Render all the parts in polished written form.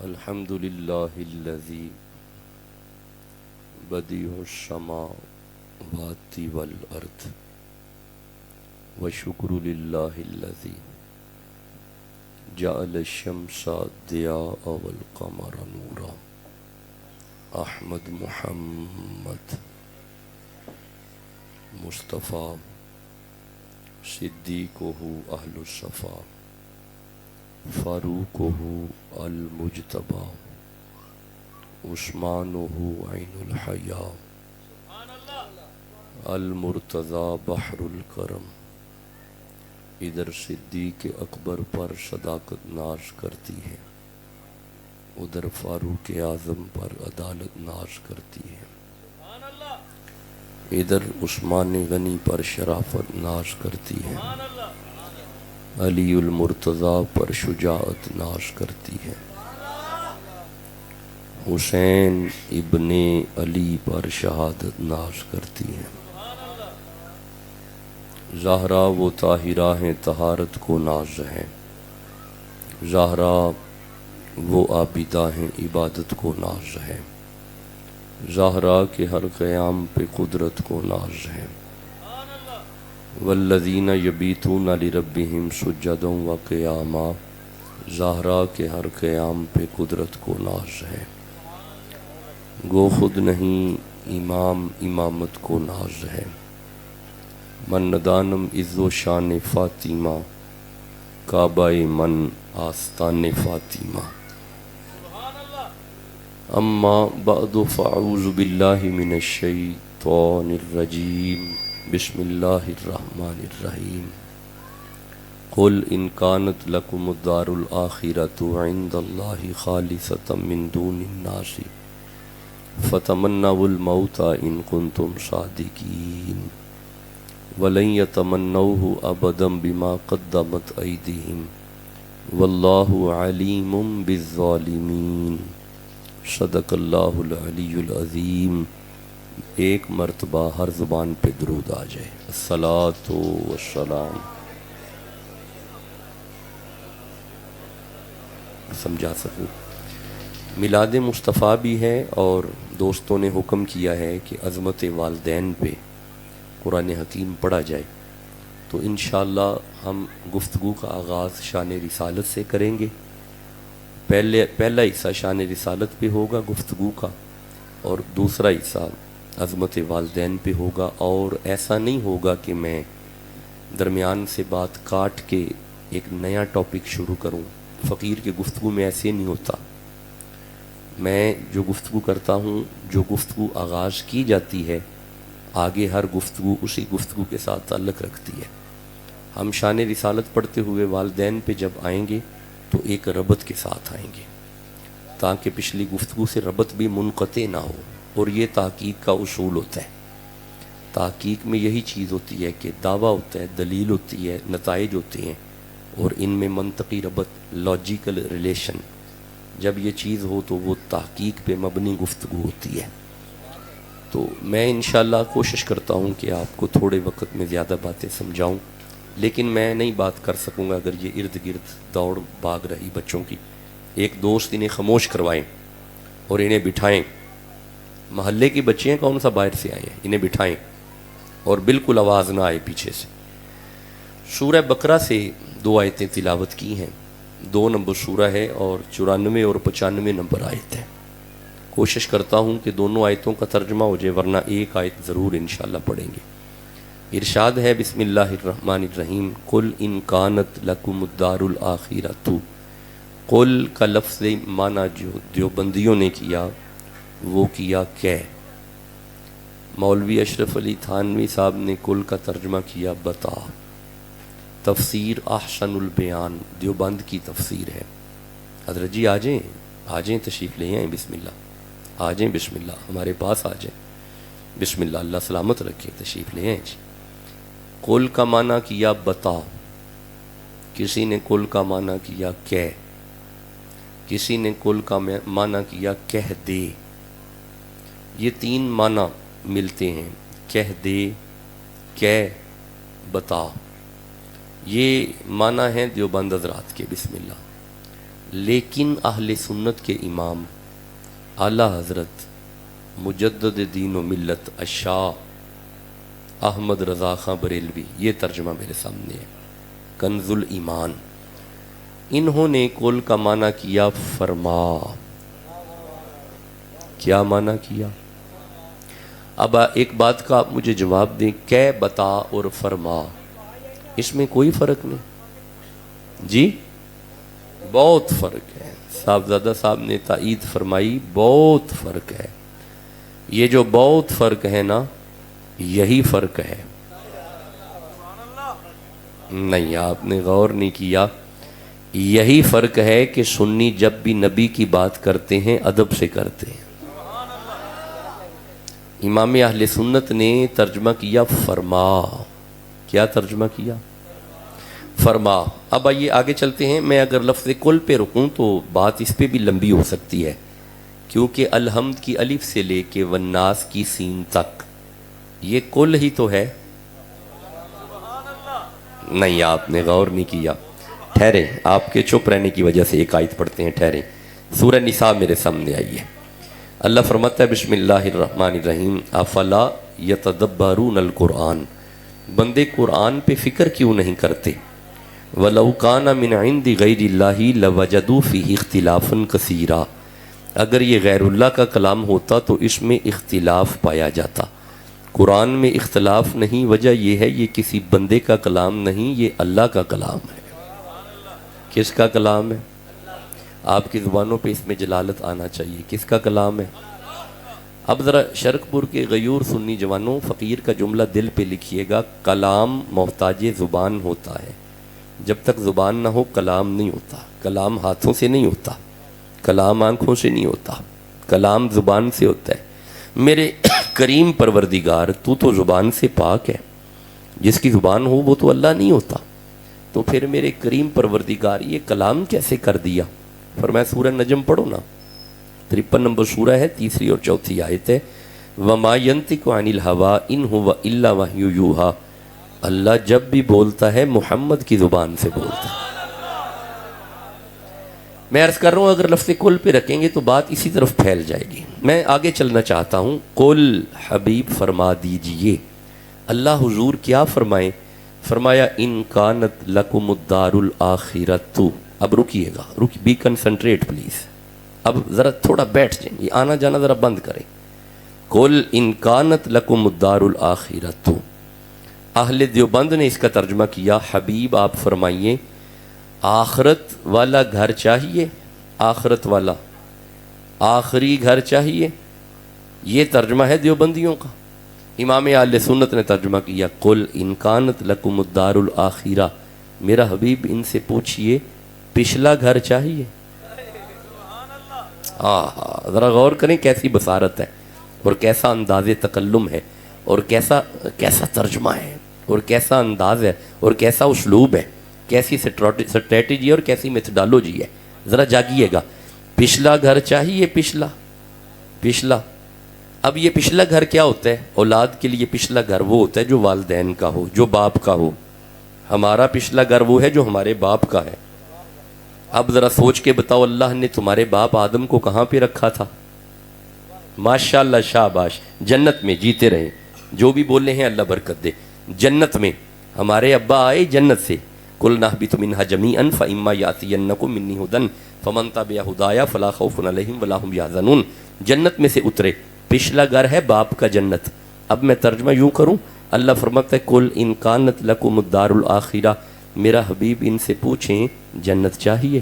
الحمد لله الذي بديع السماوات والأرض وشكر لله الذي جعل الشمس ضياء والقمر نورا احمد محمد مصطفى صدیقہ اہل الصفا فاروقہ المجتبی عثمانہ عین الحیا المرتضی بحر الکرم۔ ادھر صدیق اکبر پر صداقت ناز کرتی ہے، ادھر فاروق اعظم پر عدالت ناز کرتی ہے، ادھر عثمان غنی پر شرافت ناز کرتی ہے، علی المرتضی پر شجاعت ناز کرتی ہے، حسین ابن علی پر شہادت ناز کرتی ہے، زہرا و طاہرہ ہیں طہارت کو ناز ہے، زہرا وہ عابدہ ہیں عبادت کو ناز ہے، زہرا کے ہر قیام پہ قدرت کو ناز ہے، والذین یبیتون لربہم سجدا و قیاما، زہرا کے ہر قیام پہ قدرت کو ناز ہے، گو خود نہیں امام امامت کو ناز ہے، من ندانم عز و شان فاطمہ کعبہ من آستان فاطمہ۔ اما بعد فاعوذ باللہ من الشیطان الرجیم، بسم اللہ الرحمن الرحیم۔ قل ان کانت لکم الدار الآخرۃ عند اللہ خالصۃ من دون الناس فتمنوا الموت ان کنتم صادقین وَلَن يَتَمَنَّوْهُ أَبَدًا بِمَا قَدَّمَتْ أَيْدِيهِمْ وَاللَّهُ عَلِيمٌ بِالظَّالِمِينَ۔ صدق اللہ العلی العظیم۔ ایک مرتبہ ہر زبان پہ درود آ جائے، الصلاۃ والسلام۔ سمجھا سکوں میلاد مصطفیٰ بھی ہے، اور دوستوں نے حکم کیا ہے کہ عظمت والدین پہ قرآن حکیم پڑھا جائے، تو انشاءاللہ ہم گفتگو کا آغاز شان رسالت سے کریں گے۔ پہلا حصہ شان رسالت پہ ہوگا گفتگو کا، اور دوسرا حصہ عظمت والدین پہ ہوگا، اور ایسا نہیں ہوگا کہ میں درمیان سے بات کاٹ کے ایک نیا ٹاپک شروع کروں۔ فقیر کے گفتگو میں ایسے نہیں ہوتا، میں جو گفتگو کرتا ہوں، جو گفتگو آغاز کی جاتی ہے، آگے ہر گفتگو اسی گفتگو کے ساتھ تعلق رکھتی ہے۔ ہم شان رسالت پڑھتے ہوئے والدین پہ جب آئیں گے تو ایک ربط کے ساتھ آئیں گے، تاکہ پچھلی گفتگو سے ربط بھی منقطع نہ ہو، اور یہ تحقیق کا اصول ہوتا ہے۔ تحقیق میں یہی چیز ہوتی ہے کہ دعویٰ ہوتا ہے، دلیل ہوتی ہے، نتائج ہوتے ہیں، اور ان میں منطقی ربط، لاجیکل ریلیشن، جب یہ چیز ہو تو وہ تحقیق پہ مبنی گفتگو ہوتی ہے۔ تو میں انشاءاللہ کوشش کرتا ہوں کہ آپ کو تھوڑے وقت میں زیادہ باتیں سمجھاؤں، لیکن میں نہیں بات کر سکوں گا اگر یہ ارد گرد دوڑ بھاگ رہی بچوں کی۔ ایک دوست انہیں خاموش کروائیں اور انہیں بٹھائیں، محلے کی بچے ہیں، کون سا باہر سے آئے ہیں، انہیں بٹھائیں اور بالکل آواز نہ آئے پیچھے سے۔ سورہ بقرہ سے 2 آیتیں تلاوت کی ہیں، 2 نمبر سورہ ہے اور 94 اور 95 نمبر آیت ہے۔ کوشش کرتا ہوں کہ دونوں آیتوں کا ترجمہ ہو جائے، ورنہ ایک آیت ضرور انشاءاللہ پڑھیں گے۔ ارشاد ہے بسم اللہ الرحمن الرحیم، قل ان کانت لکم الدار الآخرۃ۔ قل کا لفظ معنی جو دیوبندیوں نے کیا وہ کیا کہ مولوی اشرف علی تھانوی صاحب نے قل کا ترجمہ کیا بتا۔ تفسیر احسن البیان دیوبند کی تفسیر ہے۔ حضرت جی آ جائیں تشریف لے آئیں، بسم اللہ آ جائیں، بسم اللہ ہمارے پاس آ جائیں، بسم اللہ، اللہ سلامت رکھے، تشریف لے آئیں جی۔ قل کا معنی کیا بتا، کسی نے قل کا معنی کیا کہ، کسی نے قل کا معنی کیا کہہ دے۔ یہ 3 معنی ملتے ہیں، کہہ دے، کہ، بتا۔ یہ معنی ہیں دیوبند حضرات کے، بسم اللہ۔ لیکن اہل سنت کے امام اعلیٰ حضرت مجدد دین و ملت الشاہ احمد رضا خاں بریلوی، یہ ترجمہ میرے سامنے ہے، کنز الایمان، انہوں نے کل کا معنی کیا فرما۔ کیا معنی کیا؟ اب ایک بات کا آپ مجھے جواب دیں، کہ بتا اور فرما، اس میں کوئی فرق نہیں؟ جی بہت فرق ہے۔ صاحبزادہ صاحب نے تائید فرمائی، بہت فرق ہے۔ یہ جو بہت فرق ہے نا، یہی فرق ہے۔ نہیں، آپ نے غور نہیں کیا۔ یہی فرق ہے کہ سنی جب بھی نبی کی بات کرتے ہیں ادب سے کرتے ہیں۔ امام اہل سنت نے ترجمہ کیا فرما۔ کیا ترجمہ کیا؟ فرما۔ اب آئیے آگے چلتے ہیں۔ میں اگر لفظ کل پہ رکوں تو بات اس پہ بھی لمبی ہو سکتی ہے، کیونکہ الحمد کی الف سے لے کے والناس کی سین تک یہ کل ہی تو ہے۔ نہیں، آپ نے غور نہیں کیا۔ ٹھہریں، آپ کے چپ رہنے کی وجہ سے ایک آیت پڑھتے ہیں، ٹھہریں۔ سورہ نساء میرے سامنے آئیے۔ اللہ فرماتا ہے بسم اللہ الرحمن الرحیم افلا یتدبرون القرآن، بندے قرآن پہ فکر کیوں نہیں کرتے؟ وَلَوْ كَانَ مِنْ عِنْدِ غَيْرِ اللَّهِ لَوَجَدُوا فِيهِ اخْتِلَافًا كَثِيرًا، اگر یہ غیر اللہ کا کلام ہوتا تو اس میں اختلاف پایا جاتا۔ قرآن میں اختلاف نہیں، وجہ یہ ہے یہ کسی بندے کا کلام نہیں، یہ اللہ کا کلام ہے۔ کس کا کلام ہے؟ آپ کی زبانوں پہ اس میں جلالت آنا چاہیے، کس کا کلام ہے؟ اب ذرا شرق پور کے غیور سنی جوانوں، فقیر کا جملہ دل پہ لکھیے گا، کلام محتاج زبان ہوتا ہے، جب تک زبان نہ ہو کلام نہیں ہوتا۔ کلام ہاتھوں سے نہیں ہوتا، کلام آنکھوں سے نہیں ہوتا، کلام زبان سے ہوتا ہے۔ میرے کریم پروردگار، تو زبان سے پاک ہے، جس کی زبان ہو وہ تو اللہ نہیں ہوتا، تو پھر میرے کریم پروردگار یہ کلام کیسے کر دیا؟ فرمایا سورہ نجم پڑھو نا، 53 نمبر سورہ ہے، تیسری اور چوتھی آیت ہے، وَمَا يَنْتِقُ عَنِ الْهَوَىٰ إِنْ هُوَ إِلَّا وَحْيٌ يُوحَىٰ، اللہ جب بھی بولتا ہے محمد کی زبان سے بولتا ہے۔ میں عرض کر رہا ہوں اگر لفظ کل پہ رکھیں گے تو بات اسی طرف پھیل جائے گی۔ میں آگے چلنا چاہتا ہوں۔ قل حبیب فرما دیجئے، اللہ حضور کیا فرمائیں؟ فرمایا ان کانت لکم الدار الاخرۃ۔ اب رکیے گا، بی کنسنٹریٹ پلیز، اب ذرا تھوڑا بیٹھ جائیں، یہ آنا جانا ذرا بند کریں۔ قل ان کانت لکم الدار الاخرۃ، اہل دیوبند نے اس کا ترجمہ کیا، حبیب آپ فرمائیے آخرت والا گھر چاہیے، آخرت والا آخری گھر چاہیے، یہ ترجمہ ہے دیوبندیوں کا۔ امام اہل سنت نے ترجمہ کیا قل ان کانت لکم الدار الاخرہ، میرا حبیب ان سے پوچھئے پچھلا گھر چاہیے۔ ذرا غور کریں کیسی بصارت ہے اور کیسا انداز تکلم ہے اور کیسا ترجمہ ہے اور کیسا انداز ہے اور کیسا اسلوب ہے، کیسی سٹریٹجی اور کیسی میتھڈالوجی ہے۔ ذرا جاگیے گا، پچھلا گھر چاہیے، پچھلا۔ اب یہ پچھلا گھر کیا ہوتا ہے؟ اولاد کے لیے پچھلا گھر وہ ہوتا ہے جو والدین کا ہو، جو باپ کا ہو۔ ہمارا پچھلا گھر وہ ہے جو ہمارے باپ کا ہے۔ اب ذرا سوچ کے بتاؤ، اللہ نے تمہارے باپ آدم کو کہاں پہ رکھا تھا؟ ماشاءاللہ، شاباش، جنت میں، جیتے رہیں، جو بھی بولے ہیں اللہ برکت دے۔ جنت میں ہمارے ابا آئے جنت سے، قُلْنَا اهْبِطُوا مِنْهَا جَمِيعًا فَإِمَّا يَأْتِيَنَّكُم مِّنِّي هُدًى فَمَن تَبِعَ هُدَايَ فَلَا خَوْفٌ عَلَيْهِمْ وَلَا هُمْ يَحْزَنُونَ۔ جنت میں سے اترے، پچھلا گھر ہے باپ کا جنت۔ اب میں ترجمہ یوں کروں، اللہ فرماتا ہے قُلْ إِن كَانَتْ لَكُمُ الدَّارُ الْآخِرَةُ، میرا حبیب ان سے پوچھیں جنت چاہیے؟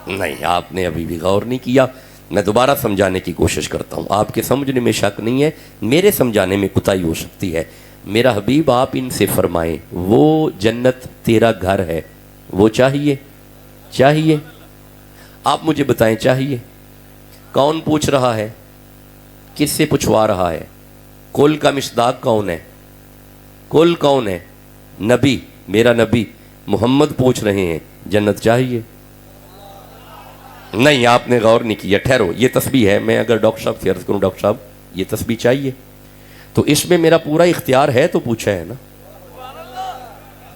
نہیں، آپ نے ابھی بھی غور نہیں کیا۔ میں دوبارہ سمجھانے کی کوشش کرتا ہوں، آپ کے سمجھنے میں شک نہیں ہے، میرے سمجھانے میں کوتاہی ہو سکتی ہے۔ میرا حبیب آپ ان سے فرمائیں وہ جنت تیرا گھر ہے، وہ چاہیے؟ آپ مجھے بتائیں چاہیے؟ کون پوچھ رہا ہے؟ کس سے پوچھوا رہا ہے؟ کل کا مصداق کون ہے؟ کل کون ہے؟ نبی، میرا نبی محمد پوچھ رہے ہیں جنت چاہیے؟ نہیں، آپ نے غور نہیں کیا۔ ٹھہرو، یہ تسبیح ہے، میں اگر ڈاکٹر صاحب سے عرض کروں ڈاکٹر صاحب یہ تسبیح چاہیے، تو اس میں میرا پورا اختیار ہے تو پوچھا ہے نا۔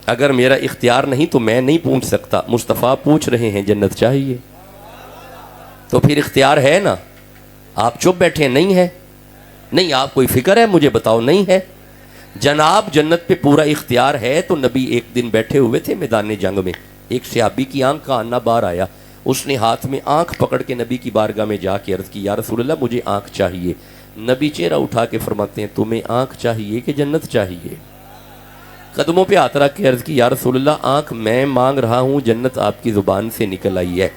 اگر میرا اختیار نہیں تو میں نہیں پوچھ سکتا. مصطفیٰ پوچھ رہے ہیں جنت چاہیے, تو پھر اختیار ہے نا. آپ چپ بیٹھے ہیں, نہیں ہے, نہیں آپ کوئی فکر ہے مجھے بتاؤ, نہیں ہے. جناب جنت پہ پورا اختیار ہے. تو نبی ایک دن بیٹھے ہوئے تھے میدان جنگ میں, ایک صحابی کی آنکھ کا آنا باہر آیا. اس نے ہاتھ میں آنکھ پکڑ کے نبی کی بارگاہ میں جا کے عرض کی, یا رسول اللہ مجھے آنکھ چاہیے. نبی چہرہ اٹھا کے فرماتے ہیں, تمہیں آنکھ چاہیے کہ جنت چاہیے؟ قدموں پہ ہاتھ رکھ کے عرض کی, یا رسول اللہ آنکھ میں مانگ رہا ہوں, جنت آپ کی زبان سے نکل آئی ہے.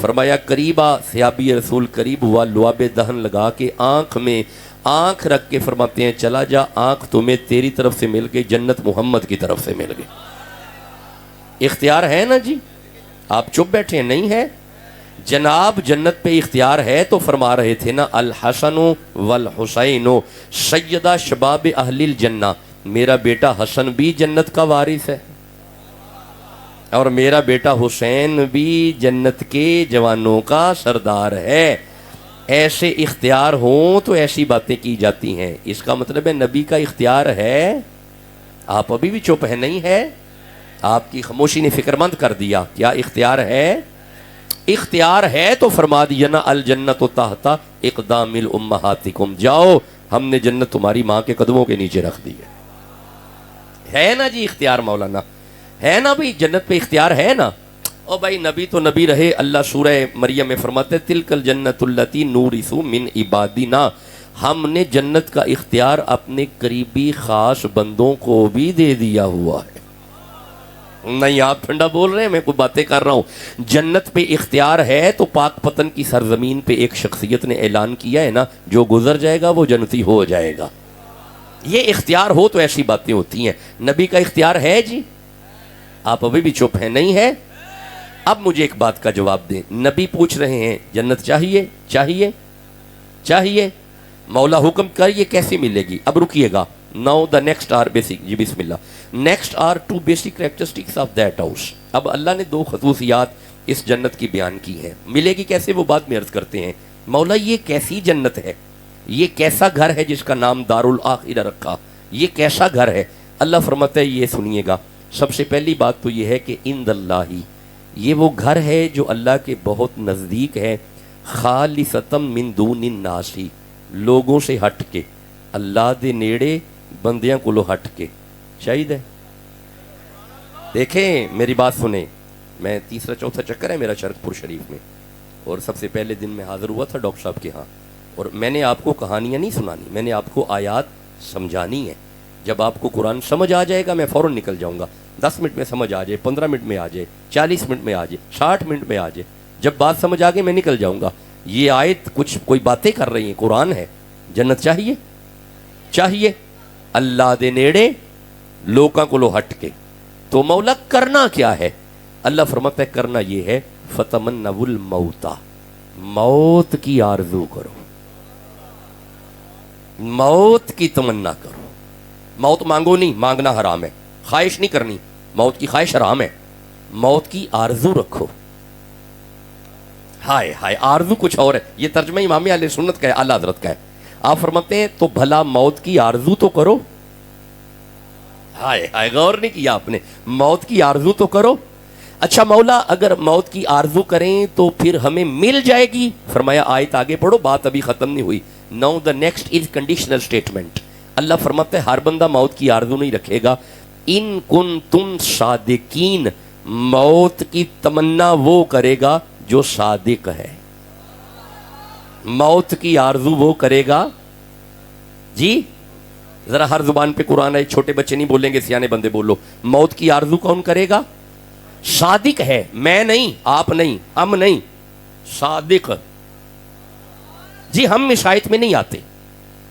فرمایا قریب آ. صحابی رسول قریب ہوا, لعاب دہن لگا کے آنکھ میں آنکھ رکھ کے فرماتے ہیں, چلا جا, آنکھ تمہیں تیری طرف سے مل گئی, جنت محمد کی طرف سے مل گئی. اختیار ہے نا جی, آپ چپ بیٹھے ہیں, نہیں ہے. جناب جنت پہ اختیار ہے تو فرما رہے تھے نا, الحسن والحسین سیدہ شباب اہل الجنہ. میرا بیٹا حسن بھی جنت کا وارث ہے, اور میرا بیٹا حسین بھی جنت کے جوانوں کا سردار ہے. ایسے اختیار ہوں تو ایسی باتیں کی جاتی ہیں. اس کا مطلب ہے نبی کا اختیار ہے. آپ ابھی بھی چپ ہیں, نہیں ہے. آپ کی خاموشی نے فکر مند کر دیا. کیا اختیار ہے؟ اختیار ہے تو فرما دیا نا, الجنت تحت اقدام الامہاتکم. جاؤ, ہم نے جنت تمہاری ماں کے قدموں کے نیچے رکھ دی ہے نا جی. اختیار مولانا ہے نا بھائی, جنت پہ اختیار ہے نا. او بھائی نبی تو نبی رہے. اللہ سورہ مریم میں فرماتے, تلک الجنت التی نورث من عبادنا. ہم نے جنت کا اختیار اپنے قریبی خاص بندوں کو بھی دے دیا ہوا ہے. نہیں آپ ٹھنڈا بول رہے ہیں, میں کوئی باتیں کر رہا ہوں. جنت پہ اختیار ہے تو پاک پتن کی سرزمین پہ ایک شخصیت نے اعلان کیا ہے نا, جو گزر جائے گا وہ جنتی ہو جائے گا. یہ اختیار ہو تو ایسی باتیں ہوتی ہیں. نبی کا اختیار ہے جی. آپ ابھی بھی چپ ہیں, نہیں ہے. اب مجھے ایک بات کا جواب دیں. نبی پوچھ رہے ہیں جنت چاہیے, چاہیے, چاہیے. مولا حکم کریے کیسے ملے گی. اب رکیے گا. Now the next are basic, جی بسم اللہ. Next are two basic characteristics of that house. اب اللہ نے 2 خصوصیات اس جنت کی بیان کی ہیں. ملے گی کیسے وہ بات میں عرض کرتے ہیں. مولا یہ کیسی جنت ہے, یہ کیسا گھر ہے جس کا نام دارالآخرہ رکھا, یہ کیسا گھر ہے. اللہ فرماتا ہے یہ سنیے گا. سب سے پہلی بات تو یہ ہے کہ عند اللہ, یہ وہ گھر ہے جو اللہ کے بہت نزدیک ہے. خالصۃ من دون الناس, لوگوں سے ہٹ کے, اللہ دے نیڑے بندیاں کو لو ہٹ کے. چاہیے دیکھیں میری بات سنیں, میں تیسرا چوتھا چکر ہے میرا شرک پور شریف میں, اور سب سے پہلے دن میں حاضر ہوا تھا ڈاکٹر صاحب کے ہاں, اور میں نے آپ کو کہانیاں نہیں سنانی, میں نے آپ کو آیات سمجھانی ہے. جب آپ کو قرآن سمجھ آ جائے گا میں فوراً نکل جاؤں گا. 10 منٹ میں سمجھ آ جائے, 15 منٹ میں آ جائے, 40 منٹ میں آ جائے, 60 منٹ میں آ جائے, جب بات سمجھ آ گئی میں نکل جاؤں گا. یہ آیت کچھ کوئی باتیں کر رہی ہیں, قرآن ہے. جنت چاہیے, چاہیے. اللہ دے نیڑے لوکاں کو لو ہٹ کے. تو مولا کرنا کیا ہے. اللہ فرماتا ہے کرنا یہ ہے, فتمنوا الموت, موت کی آرزو کرو, موت کی تمنا کرو. موت مانگو نہیں, مانگنا حرام ہے. خواہش نہیں کرنی, موت کی خواہش حرام ہے. موت کی آرزو رکھو. ہائے ہائے, آرزو کچھ اور ہے. یہ ترجمہ امام اہل سنت کا ہے, اعلیٰ حضرت کا ہے. آپ فرماتے ہیں تو بھلا موت کی آرزو تو کرو. ہائے ہائے, غور نہیں کیا آپ نے. موت کی آرزو تو کرو. اچھا مولا اگر موت کی آرزو کریں تو پھر ہمیں مل جائے گی. فرمایا آیت آگے پڑھو, بات ابھی ختم نہیں ہوئی. No the next is conditional statement. اللہ فرماتے ہیں ہر بندہ موت کی آرزو نہیں رکھے گا. ان کنتم صادقین, موت کی تمنا وہ کرے گا جو صادق ہے. موت کی آرزو وہ کرے گا. جی ذرا ہر زبان پہ قرآن ہے, چھوٹے بچے نہیں بولیں گے, سیانے بندے بولو. موت کی آرزو کون کرے گا؟ صادق ہے. میں نہیں, آپ نہیں, ہم نہیں, صادق. جی ہم عیسائیت میں نہیں آتے,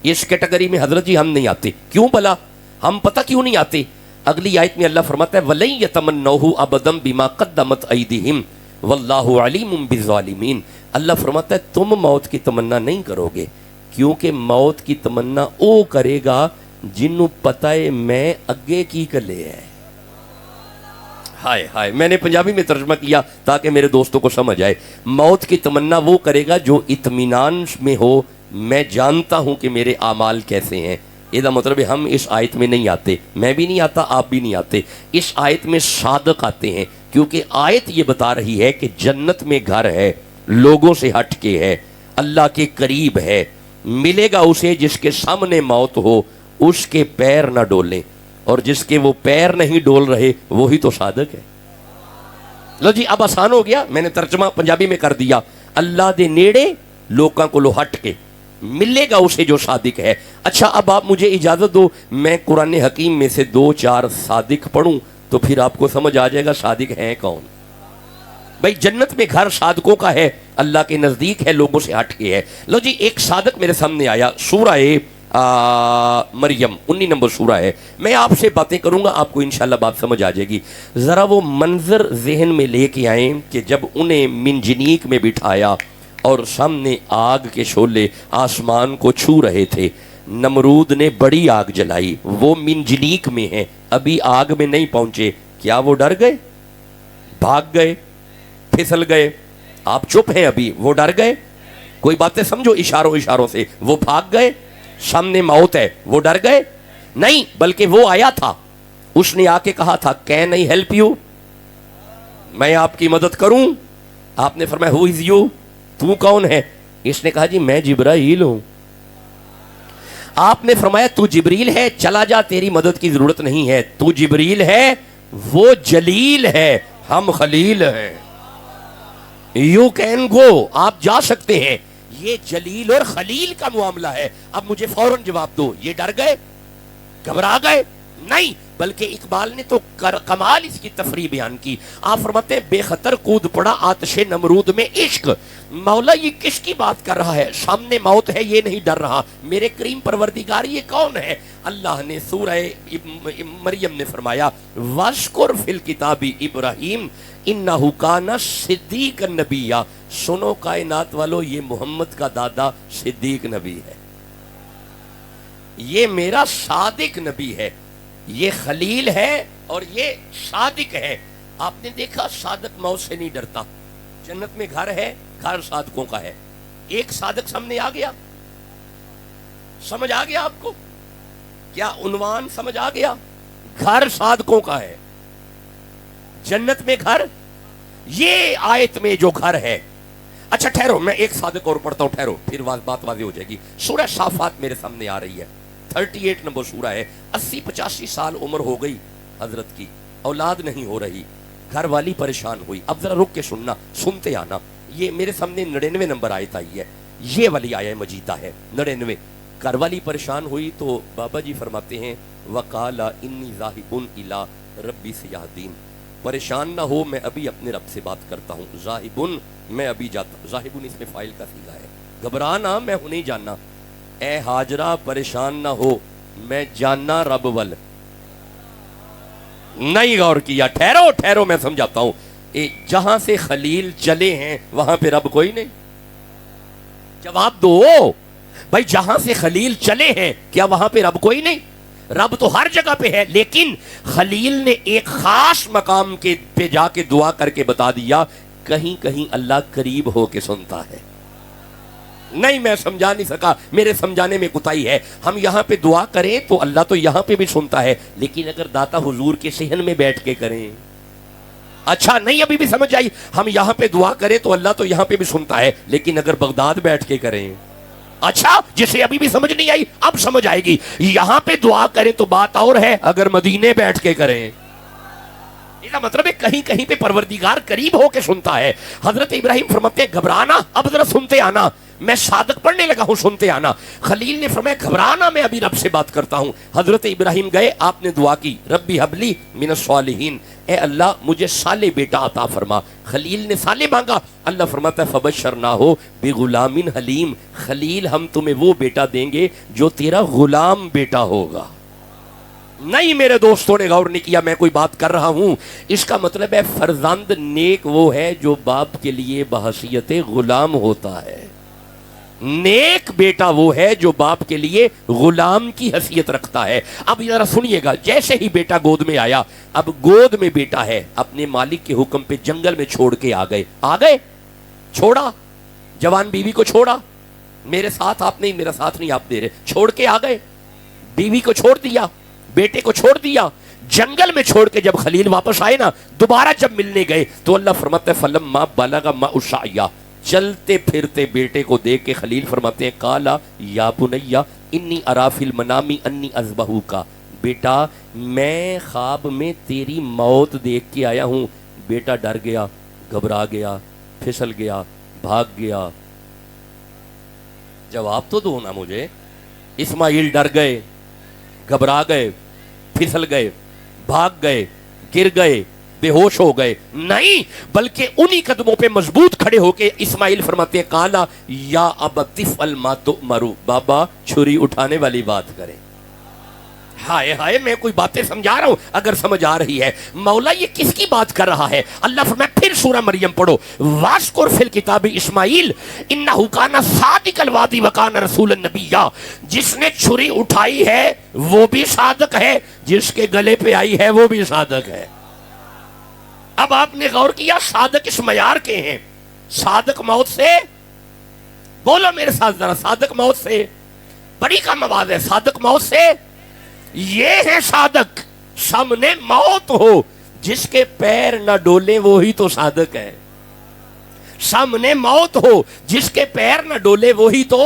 اس کیٹیگری میں حضرت جی ہم نہیں آتے. کیوں بھلا ہم پتہ کیوں نہیں آتے؟ اگلی آیت میں اللہ فرماتا ہے وَلَن يَتَمَنَّوهُ أَبَدًا بِمَا قَدَّمَتْ أَيْدِهِمْ وَاللَّهُ عَلِيمٌ بِالظَّالِمِينَ. اللہ فرماتا ہے تم موت کی تمنا نہیں کرو گے, کیونکہ موت کی تمنا او کرے گا جنوں پتہ ہے میں اگے کی کلے ہے. ہائے ہائے, میں نے پنجابی میں ترجمہ کیا تاکہ میرے دوستوں کو سمجھ آئے. موت کی تمنا وہ کرے گا جو اطمینان میں ہو, میں جانتا ہوں کہ میرے اعمال کیسے ہیں, یہ مطلب ہے ہم اس آیت میں نہیں آتے، میں بھی نہیں آتا، آپ بھی نہیں آتے. اس آیت میں صادق آتے ہیں، کیونکہ آیت یہ بتا رہی ہے کہ جنت میں گھر ہے، لوگوں سے ہٹ کے ہے، اللہ کے قریب ہے، ملے گا اسے جس کے سامنے موت ہو اس کے پیر نہ ڈولیں، اور جس کے وہ پیر نہیں ڈول رہے وہی تو صادق ہے. لو جی اب آسان ہو گیا، میں نے ترجمہ پنجابی میں کر دیا. اللہ دے نیڑے لوکاں کو لو ہٹ کے ملے گا اسے جو صادق ہے. اچھا اب آپ مجھے اجازت دو میں قرآن حکیم میں سے 2-4 صادق پڑھوں تو پھر آپ کو سمجھ آ جائے گا صادق ہیں کون. بھائی جنت میں گھر صادقوں کا ہے، اللہ کے نزدیک ہے، لوگوں سے ہٹ کے ہے. لو جی ایک صادق میرے سامنے آیا، سورہ مریم 19 نمبر سورہ ہے. میں آپ سے باتیں کروں گا، آپ کو انشاءاللہ بات سمجھ آ جائے گی. ذرا وہ منظر ذہن میں لے کے آئیں کہ جب انہیں منجنیک میں بٹھایا اور سامنے آگ کے شعلے آسمان کو چھو رہے تھے. نمرود نے بڑی آگ جلائی، وہ منجنیک میں ہیں، ابھی آگ میں نہیں پہنچے. کیا وہ ڈر گئے، بھاگ گئے، پھسل گئے؟ آپ چپ ہیں ابھی، وہ ڈر گئے؟ کوئی باتیں سمجھو اشاروں سے. وہ بھاگ گئے، سامنے موت ہے، وہ ڈر گئے؟ نہیں، بلکہ وہ آیا تھا، اس نے آ کے کہا تھا کین آئی ہیلپ یو، میں آپ کی مدد کروں؟ آپ نے فرمایا ہو از یو، تو کون ہے؟ اس نے کہا جی میں جبرائیل ہوں. آپ نے فرمایا تو جبریل ہے، چلا جا، تیری مدد کی ضرورت نہیں ہے. تو جبریل ہے، وہ جلیل ہے، ہم خلیل ہیں. یو کین گو، آپ جا سکتے ہیں. یہ جلیل اور خلیل کا معاملہ ہے. اب مجھے فوراً جواب دو، یہ ڈر گئے، گھبرا گئے؟ نہیں، بلکہ اقبال نے تو کمال اس کی تفریح بیان کی. آپ فرماتے ہیں بے خطر کود پڑا آتش نمرود میں عشق. مولا یہ کس کی بات کر رہا ہے؟ سامنے موت ہے، یہ نہیں ڈر رہا. میرے کریم پروردگار یہ کون ہے؟ اللہ نے سورہ مریم نے فرمایا وَاذْكُرْ فِي الْكِتَابِ ابراہیم انہو کان صدیق نبیہ. سنو کائنات والو، یہ محمد کا دادا صدیق نبی ہے، یہ میرا صادق نبی ہے، یہ خلیل ہے اور یہ صادق ہے. آپ نے دیکھا صادق موت سے نہیں ڈرتا. جنت میں گھر ہے، گھر صادقوں کا ہے. ایک صادق سامنے آ گیا، سمجھ آ گیا آپ کو؟ کیا عنوان سمجھ آ گیا؟ گھر صادقوں کا ہے، جنت میں گھر، یہ آیت میں جو گھر ہے. اچھا ٹھہرو، میں ایک صادق اور پڑھتا ہوں، ٹھہرو، پھر بات واضح ہو جائے گی. سورہ صافات میرے سامنے آ رہی ہے، 38 نمبر سورہ ہے. 80-85 سال عمر ہو گئی حضرت کی، اولاد نہیں ہو رہی، گھر والی پریشان ہوئی. اب ذرا رک کے سننا، سنتے آنا. یہ میرے سامنے 99 نمبر آیت آئی ہے، یہ والی آیت مجیدہ ہے 99. گھر والی پریشان ہوئی تو بابا جی فرماتے ہیں وَقَالَ إِنِّي ذَاهِبٌ إِلَىٰ رَبِّي سَيَهْدِينِ. پریشان نہ ہو، میں ابھی اپنے رب سے بات کرتا ہوں. ذاہبن، میں ابھی جاتا. ذاہبن اس میں فاعل کا صیغہ ہے. گھبرانا، میں ہوں نہیں جاننا. اے ہاجرہ پریشان نہ ہو، میں جاننا رب ول. نہیں غور کیا، ٹھہرو میں سمجھاتا ہوں. جہاں سے خلیل چلے ہیں وہاں پہ رب کوئی نہیں؟ جواب دو بھائی، جہاں سے خلیل چلے ہیں کیا وہاں پہ رب کوئی نہیں؟ رب تو ہر جگہ پہ ہے، لیکن خلیل نے ایک خاص مقام کے پہ جا کے دعا کر کے بتا دیا کہیں کہیں اللہ قریب ہو کے سنتا ہے. نہیں میں سمجھا نہیں سکا، میرے سمجھانے میں کوتاہی ہے. ہم یہاں پہ دعا کریں تو اللہ تو یہاں پہ بھی سنتا ہے، لیکن اگر داتا حضور کے صحن میں بیٹھ کے کریں، اچھا نہیں ابھی بھی سمجھ آئی؟ ہم یہاں پہ دعا کریں تو اللہ تو یہاں پہ بھی سنتا ہے، لیکن اگر بغداد بیٹھ کے کریں، اچھا جسے ابھی بھی سمجھ نہیں آئی اب سمجھ آئے گی. یہاں پہ دعا کریں تو بات اور ہے، اگر مدینے بیٹھ کے کریں، اس کا مطلب ہے کہیں کہیں پہ پروردگار قریب ہو کے سنتا ہے. حضرت ابراہیم فرماتے ہیں گھبرانا، اب ذرا سنتے آنا، میں صادق پڑھنے لگا ہوں، سنتے آنا. خلیل نے فرمایا گھبرانا، میں ابھی رب سے بات کرتا ہوں. حضرت ابراہیم گئے، آپ نے دعا کی ربی حبلی من الصالحین، اے اللہ مجھے صالح بیٹا عطا فرما. خلیل نے صالح مانگا، اللہ فرماتا ہے فبشرناہ بغلام حلیم. خلیل ہم تمہیں وہ بیٹا دیں گے جو تیرا غلام بیٹا ہوگا. نہیں میرے دوستوں نے غور نہیں کیا، میں کوئی بات کر رہا ہوں. اس کا مطلب ہے فرزند نیک وہ ہے جو باپ کے لیے بحیثیت غلام ہوتا ہے. نیک بیٹا وہ ہے جو باپ کے لیے غلام کی حیثیت رکھتا ہے. اب ذرا سنیے گا، جیسے ہی بیٹا گود میں آیا، اب گود میں بیٹا ہے، اپنے مالک کے حکم پہ جنگل میں چھوڑ کے آ گئے، چھوڑا، جوان بیوی کو چھوڑا. میرے ساتھ آپ نہیں، میرا ساتھ نہیں آپ دے رہے، چھوڑ کے آ گئے. بیوی کو چھوڑ دیا, بیٹے کو چھوڑ دیا, جنگل میں چھوڑ کے جب خلیل واپس آئے نا, دوبارہ جب ملنے گئے تو اللہ فرماتا ہے فلما بلغ معه السعی, چلتے پھرتے بیٹے کو دیکھ کے خلیل فرماتے ہیں قالا یا بنی انی اری فی المنام انی اذبحک, بیٹا میں خواب میں تیری موت دیکھ کے آیا ہوں. بیٹا ڈر گیا, گھبرا گیا, پھسل گیا, بھاگ گیا. جواب تو دو نا مجھے. اسماعیل ڈر گئے, گھبرا گئے, پھسل گئے, بھاگ گئے, گر گئے, بے ہوش ہو گئے؟ نہیں, بلکہ انہی قدموں پہ مضبوط کھڑے ہو کے اسماعیل فرماتے ہیں قالا یا ابت افعل ما تؤمر, بابا چھری اٹھانے والی بات کریں. ہائے ہائے, میں کوئی باتیں سمجھا رہا ہوں, اگر سمجھ آ رہی ہے. مولا یہ کس کی بات کر رہا ہے؟ اللہ فرمایا پھر سورہ مریم پڑھو, واذکر فی الکتاب اسماعیل انہ کان صادق الوعد وکان رسولا نبیا, جس نے چھری اٹھائی ہے وہ بھی صادق ہے, جس کے گلے پہ آئی ہے وہ بھی صادق ہے. اب آپ نے غور کیا صادق اس معیار کے ہیں. صادق موت سے, بولو میرے ساتھ ذرا, صادق موت سے, بڑی کم آواز ہے, صادق موت سے یہ ہے صادق. سامنے موت ہو, جس کے پیر نہ ڈولیں وہی تو صادق ہے. سامنے موت ہو, جس کے پیر نہ ڈولے وہی تو,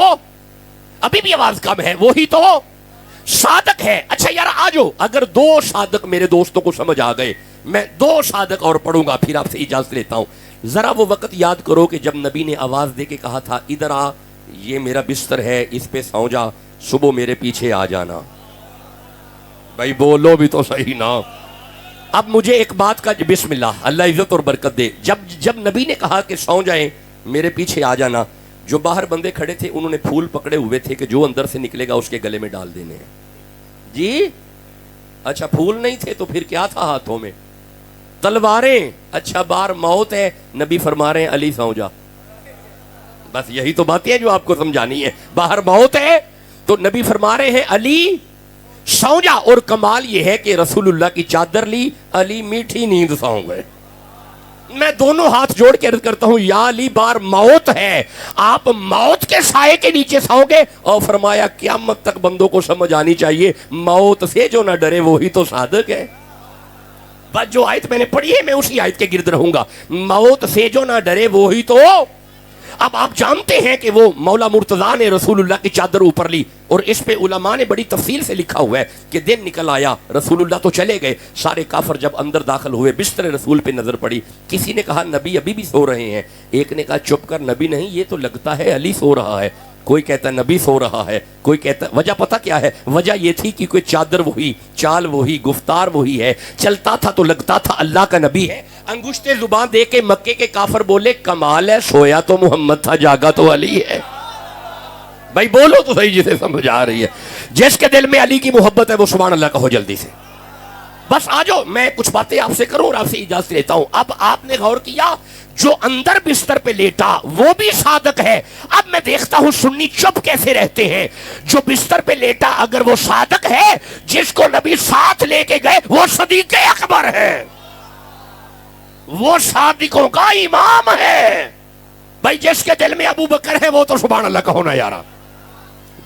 ابھی بھی آواز کم ہے, وہی تو صادق ہے. اچھا یار آ جاؤ, اگر دو صادق میرے دوستوں کو سمجھ آ گئے, میں دو صادق اور پڑھوں گا پھر آپ سے اجازت لیتا ہوں. ذرا وہ وقت یاد کرو کہ جب نبی نے آواز دے کے کہا تھا ادھر آ, یہ میرا بستر ہے, اس پہ سو جا, صبح میرے پیچھے آ جانا. بھائی بولو بھی تو صحیح نا. اب مجھے ایک بات کا, بسم اللہ, اللہ عزت اور برکت دے, جب نبی نے کہا کہ سو جائیں میرے پیچھے آ جانا, جو باہر بندے کھڑے تھے انہوں نے پھول پکڑے ہوئے تھے کہ جو اندر سے نکلے گا اس کے گلے میں ڈال دینے ہیں. جی اچھا, پھول نہیں تھے تو پھر کیا تھا ہاتھوں میں؟ تلواریں. اچھا باہر موت ہے, نبی فرما رہے ہیں علی سو جا. بس یہی تو باتیں ہیں جو آپ کو سمجھانی ہے. باہر موت ہے تو نبی فرما رہے ہیں علی سو جا. اور کمال یہ ہے کہ رسول اللہ کی چادر لی, علی میٹھی نیند سو گئے. میں دونوں ہاتھ جوڑ کے عرض کرتا ہوں یا علی بار موت ہے, آپ موت کے سائے کے نیچے سو گے. اور فرمایا قیامت تک بندوں کو سمجھ آنی چاہیے موت سے جو نہ ڈرے وہی تو صادق ہے. بس جو آیت میں نے پڑھی ہے میں اسی آیت کے گرد رہوں گا, موت سے جو نہ ڈرے وہی تو. اب آپ جانتے ہیں کہ وہ مولا مرتضیٰ نے رسول اللہ کی چادر اوپر لی, اور اس پہ علماء نے بڑی تفصیل سے لکھا ہوا ہے کہ دن نکل آیا, رسول اللہ تو چلے گئے, سارے کافر جب اندر داخل ہوئے بستر رسول پہ نظر پڑی. کسی نے کہا نبی ابھی بھی سو رہے ہیں, ایک نے کہا چپ کر, نبی نہیں, یہ تو لگتا ہے علی سو رہا ہے. کوئی کہتا ہے نبی سو رہا ہے, کوئی کہتا ہے. وجہ پتہ کیا ہے؟ وجہ یہ تھی کہ کوئی چادر وہی, چال وہی, گفتار وہی ہے, چلتا تھا تو لگتا تھا اللہ کا نبی ہے. انگشتے زبان دے کے مکے کے کافر بولے کمال ہے, سویا تو محمد تھا, جاگا تو علی ہے. بھائی بولو تو صحیح جسے سمجھ آ رہی ہے. جس کے دل میں علی کی محبت ہے وہ سبحان اللہ کہو جلدی سے. بس آ جاؤ, میں کچھ باتیں آپ سے کروں اور آپ سے اجازت لیتا ہوں. اب آپ نے غور کیا جو اندر بستر پہ لیٹا وہ بھی صادق ہے. اب میں دیکھتا ہوں سنی چپ کیسے رہتے ہیں. جو بستر پہ لیٹا اگر وہ صادق ہے, جس کو نبی ساتھ لے کے گئے وہ صدیق اکبر ہے, وہ صادقوں کا امام ہے. بھائی جس کے دل میں ابو بکر ہے وہ تو سبحان اللہ کہو نا یارا.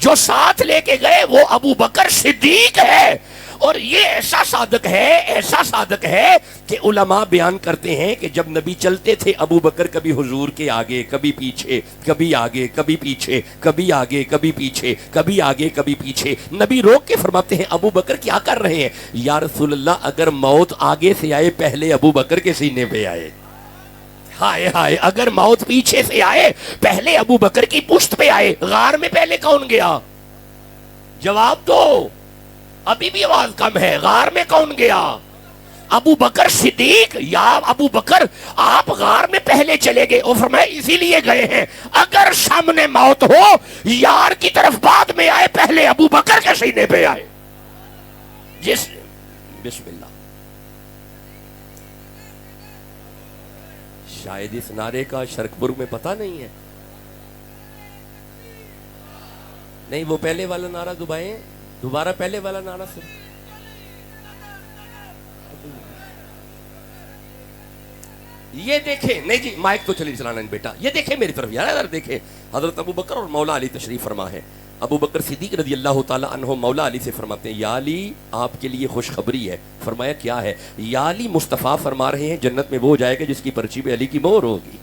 جو ساتھ لے کے گئے وہ ابو بکر صدیق ہے. اور یہ ایسا صادق ہے, ایسا صادق ہے کہ علماء بیان کرتے ہیں کہ جب نبی چلتے تھے ابو بکر کبھی حضور کے آگے کبھی پیچھے, کبھی آگے کبھی پیچھے, کبھی آگے کبھی پیچھے, کبھی آگے کبھی پیچھے. نبی روک کے فرماتے ہیں ابو بکر کیا کر رہے ہیں؟ یا رسول اللہ اگر موت آگے سے آئے پہلے ابو بکر کے سینے پہ آئے. ہائے ہائے, اگر موت پیچھے سے آئے پہلے ابو بکر کی پشت پہ آئے. غار میں پہلے کون گیا؟ جواب دو, ابھی بھی آواز کم ہے. غار میں کون گیا؟ ابو بکر صدیق. یا ابو بکر آپ غار میں پہلے چلے گئے, اور فرمایا اسی لیے گئے ہیں اگر سامنے موت ہو یار کی طرف بعد میں آئے, پہلے ابو بکر کے سینے پہ آئے. جس بسم اللہ. شاید اس نعرے کا شرکپور میں پتہ نہیں ہے. نہیں وہ پہلے والا نعرہ دبائیں, دوبارہ پہلے والا نعرہ سن. یہ دیکھیں, نہیں جی مائک تو چلی چلانا بیٹا, یہ دیکھیں میری طرف یار, ادھر دیکھیں. حضرت ابو بکر اور مولا علی تشریف فرما ہے. ابو بکر صدیق رضی اللہ تعالیٰ عنہ مولا علی سے فرماتے ہیں یا علی آپ کے لیے خوشخبری ہے. فرمایا کیا ہے؟ یا علی مصطفیٰ فرما رہے ہیں جنت میں وہ جائے گا جس کی پرچی پہ علی کی مہر ہوگی.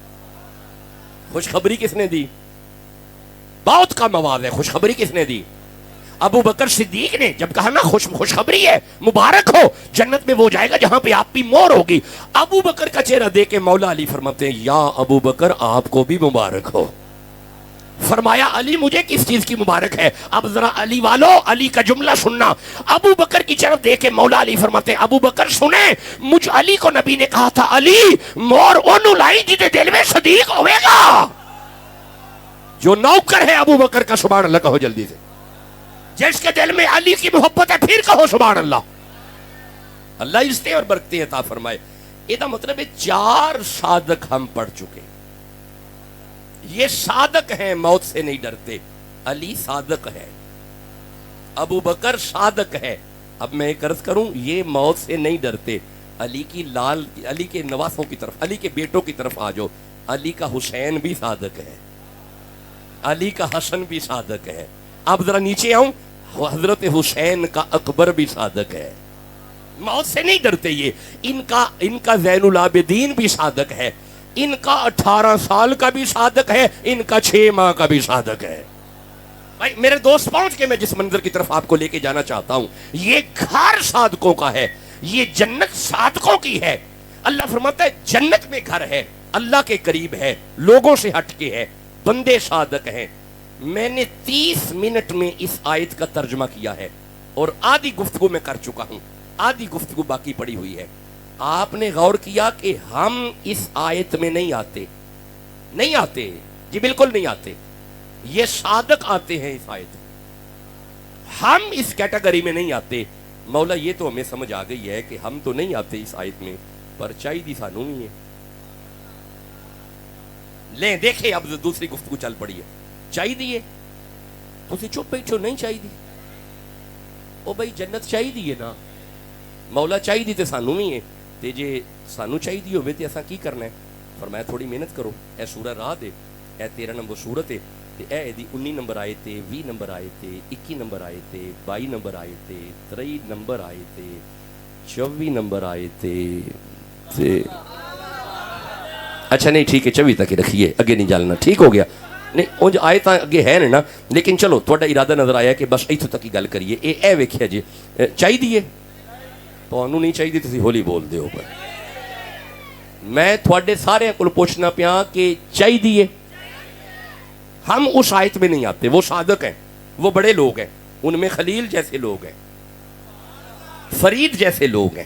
خوشخبری کس نے دی؟ بہت کم آواز ہے. خوشخبری کس نے دی؟ ابو بکر صدیق نے. جب کہا نا خوشخبری ہے, مبارک ہو, جنت میں وہ جائے گا جہاں پہ آپ کی مہر ہوگی. ابو بکر کا چہرہ دیکھ کے مولا علی فرماتے ہیں یا ابو بکر آپ کو بھی مبارک ہو. فرمایا علی مجھے کس چیز کی مبارک ہے؟ اب ذرا علی والو علی کا جملہ سننا. ابو بکر کی طرف دیکھ کے مولا علی فرماتے ہیں ابو بکر سنیں, مجھ علی کو نبی نے کہا تھا علی مور اونو لائی جتے دل میں صدیق ہوئے گا. جو نوکر ہے ابو بکر کا سبحان اللہ کہو جلدی سے. جس کے دل میں علی کی محبت ہے پھر کہو سبحان اللہ. اللہ عزتیں اور برکتیں عطا فرمائے. یہ مطلب ہے 4 صادق ہم پڑھ چکے. یہ صادق ہیں, موت سے نہیں ڈرتے. علی صادق ہے, ابو بکر صادق ہے. اب میں ایک عرض کروں, یہ موت سے نہیں ڈرتے. علی کے نواسوں کی طرف, علی کے بیٹوں کی طرف آ جاؤ. علی کا حسین بھی صادق ہے, علی کا حسن بھی صادق ہے. اب ذرا نیچے آؤں, حضرت حسین کا اکبر بھی صادق ہے. موت سے نہیں ڈرتے یہ. ان کا زین العابدین بھی صادق ہے. ان کا 18 سال کا بھی صادق ہے, ان کا 6 ماہ کا بھی صادق ہے. بھائی میرے دوست پہنچ کے میں جس منظر کی طرف آپ کو لے کے جانا چاہتا ہوں, یہ گھر صادقوں کا ہے, یہ جنت صادقوں کی ہے. اللہ فرماتا ہے جنت میں گھر ہے, اللہ کے قریب ہے, لوگوں سے ہٹ کے ہے, بندے صادق ہیں. میں نے 30 منٹ میں اس آیت کا ترجمہ کیا ہے اور آدھی گفتگو میں کر چکا ہوں, آدھی گفتگو باقی پڑی ہوئی ہے. آپ نے غور کیا کہ ہم اس آیت میں نہیں آتے جی, بالکل نہیں آتے. یہ صادق آتے ہیں اس آیت میں, ہم اس کیٹیگری میں نہیں آتے. مولا یہ تو ہمیں سمجھ آ گئی ہے کہ ہم تو نہیں آتے اس آیت میں, پر چاہیے سانو نہیں ہے. لیں دیکھیں اب دوسری گفتگو چل پڑی ہے. چاہیے تسی چپ بیٹھو, نہیں چاہیے. او بھائی جنت چاہیے نا, مولا چاہیے تے سانو نہیں ہے. تے جے سانو چاہیے ہوئے تے اساں کی کرنا ہے؟ فرمایا تھوڑی محنت کرو. اے سورہ راہ دے, اے 13 نمبر سورت ہے, تے اے دی 19 نمبر آئے تے, 20 نمبر آئے تے, 21 نمبر آئے تے, 22 نمبر آئے تے, 23 نمبر آئے تے, 24 نمبر آئے تے. اچھا نہیں ٹھیک ہے, 24 تک ہی رکھیے, اگے نہیں جالنا. ٹھیک ہو گیا. نہیں اونج آئے تاں اگے ہے نا, لیکن چلو تھوڑا ارادہ نظر آیا کہ بس ایتھوں تک ہی گل کریے. اے ویکھیا جی چاہیے تانوں نہیں چاہیے تسی ہولی بول دیو. پر میں تھوڑے سارے کو پوچھنا پیا کہ چاہیے. ہم اس آیت میں نہیں آتے. وہ صادق ہیں, وہ بڑے لوگ ہیں, ان میں خلیل جیسے لوگ ہیں, فرید جیسے لوگ ہیں.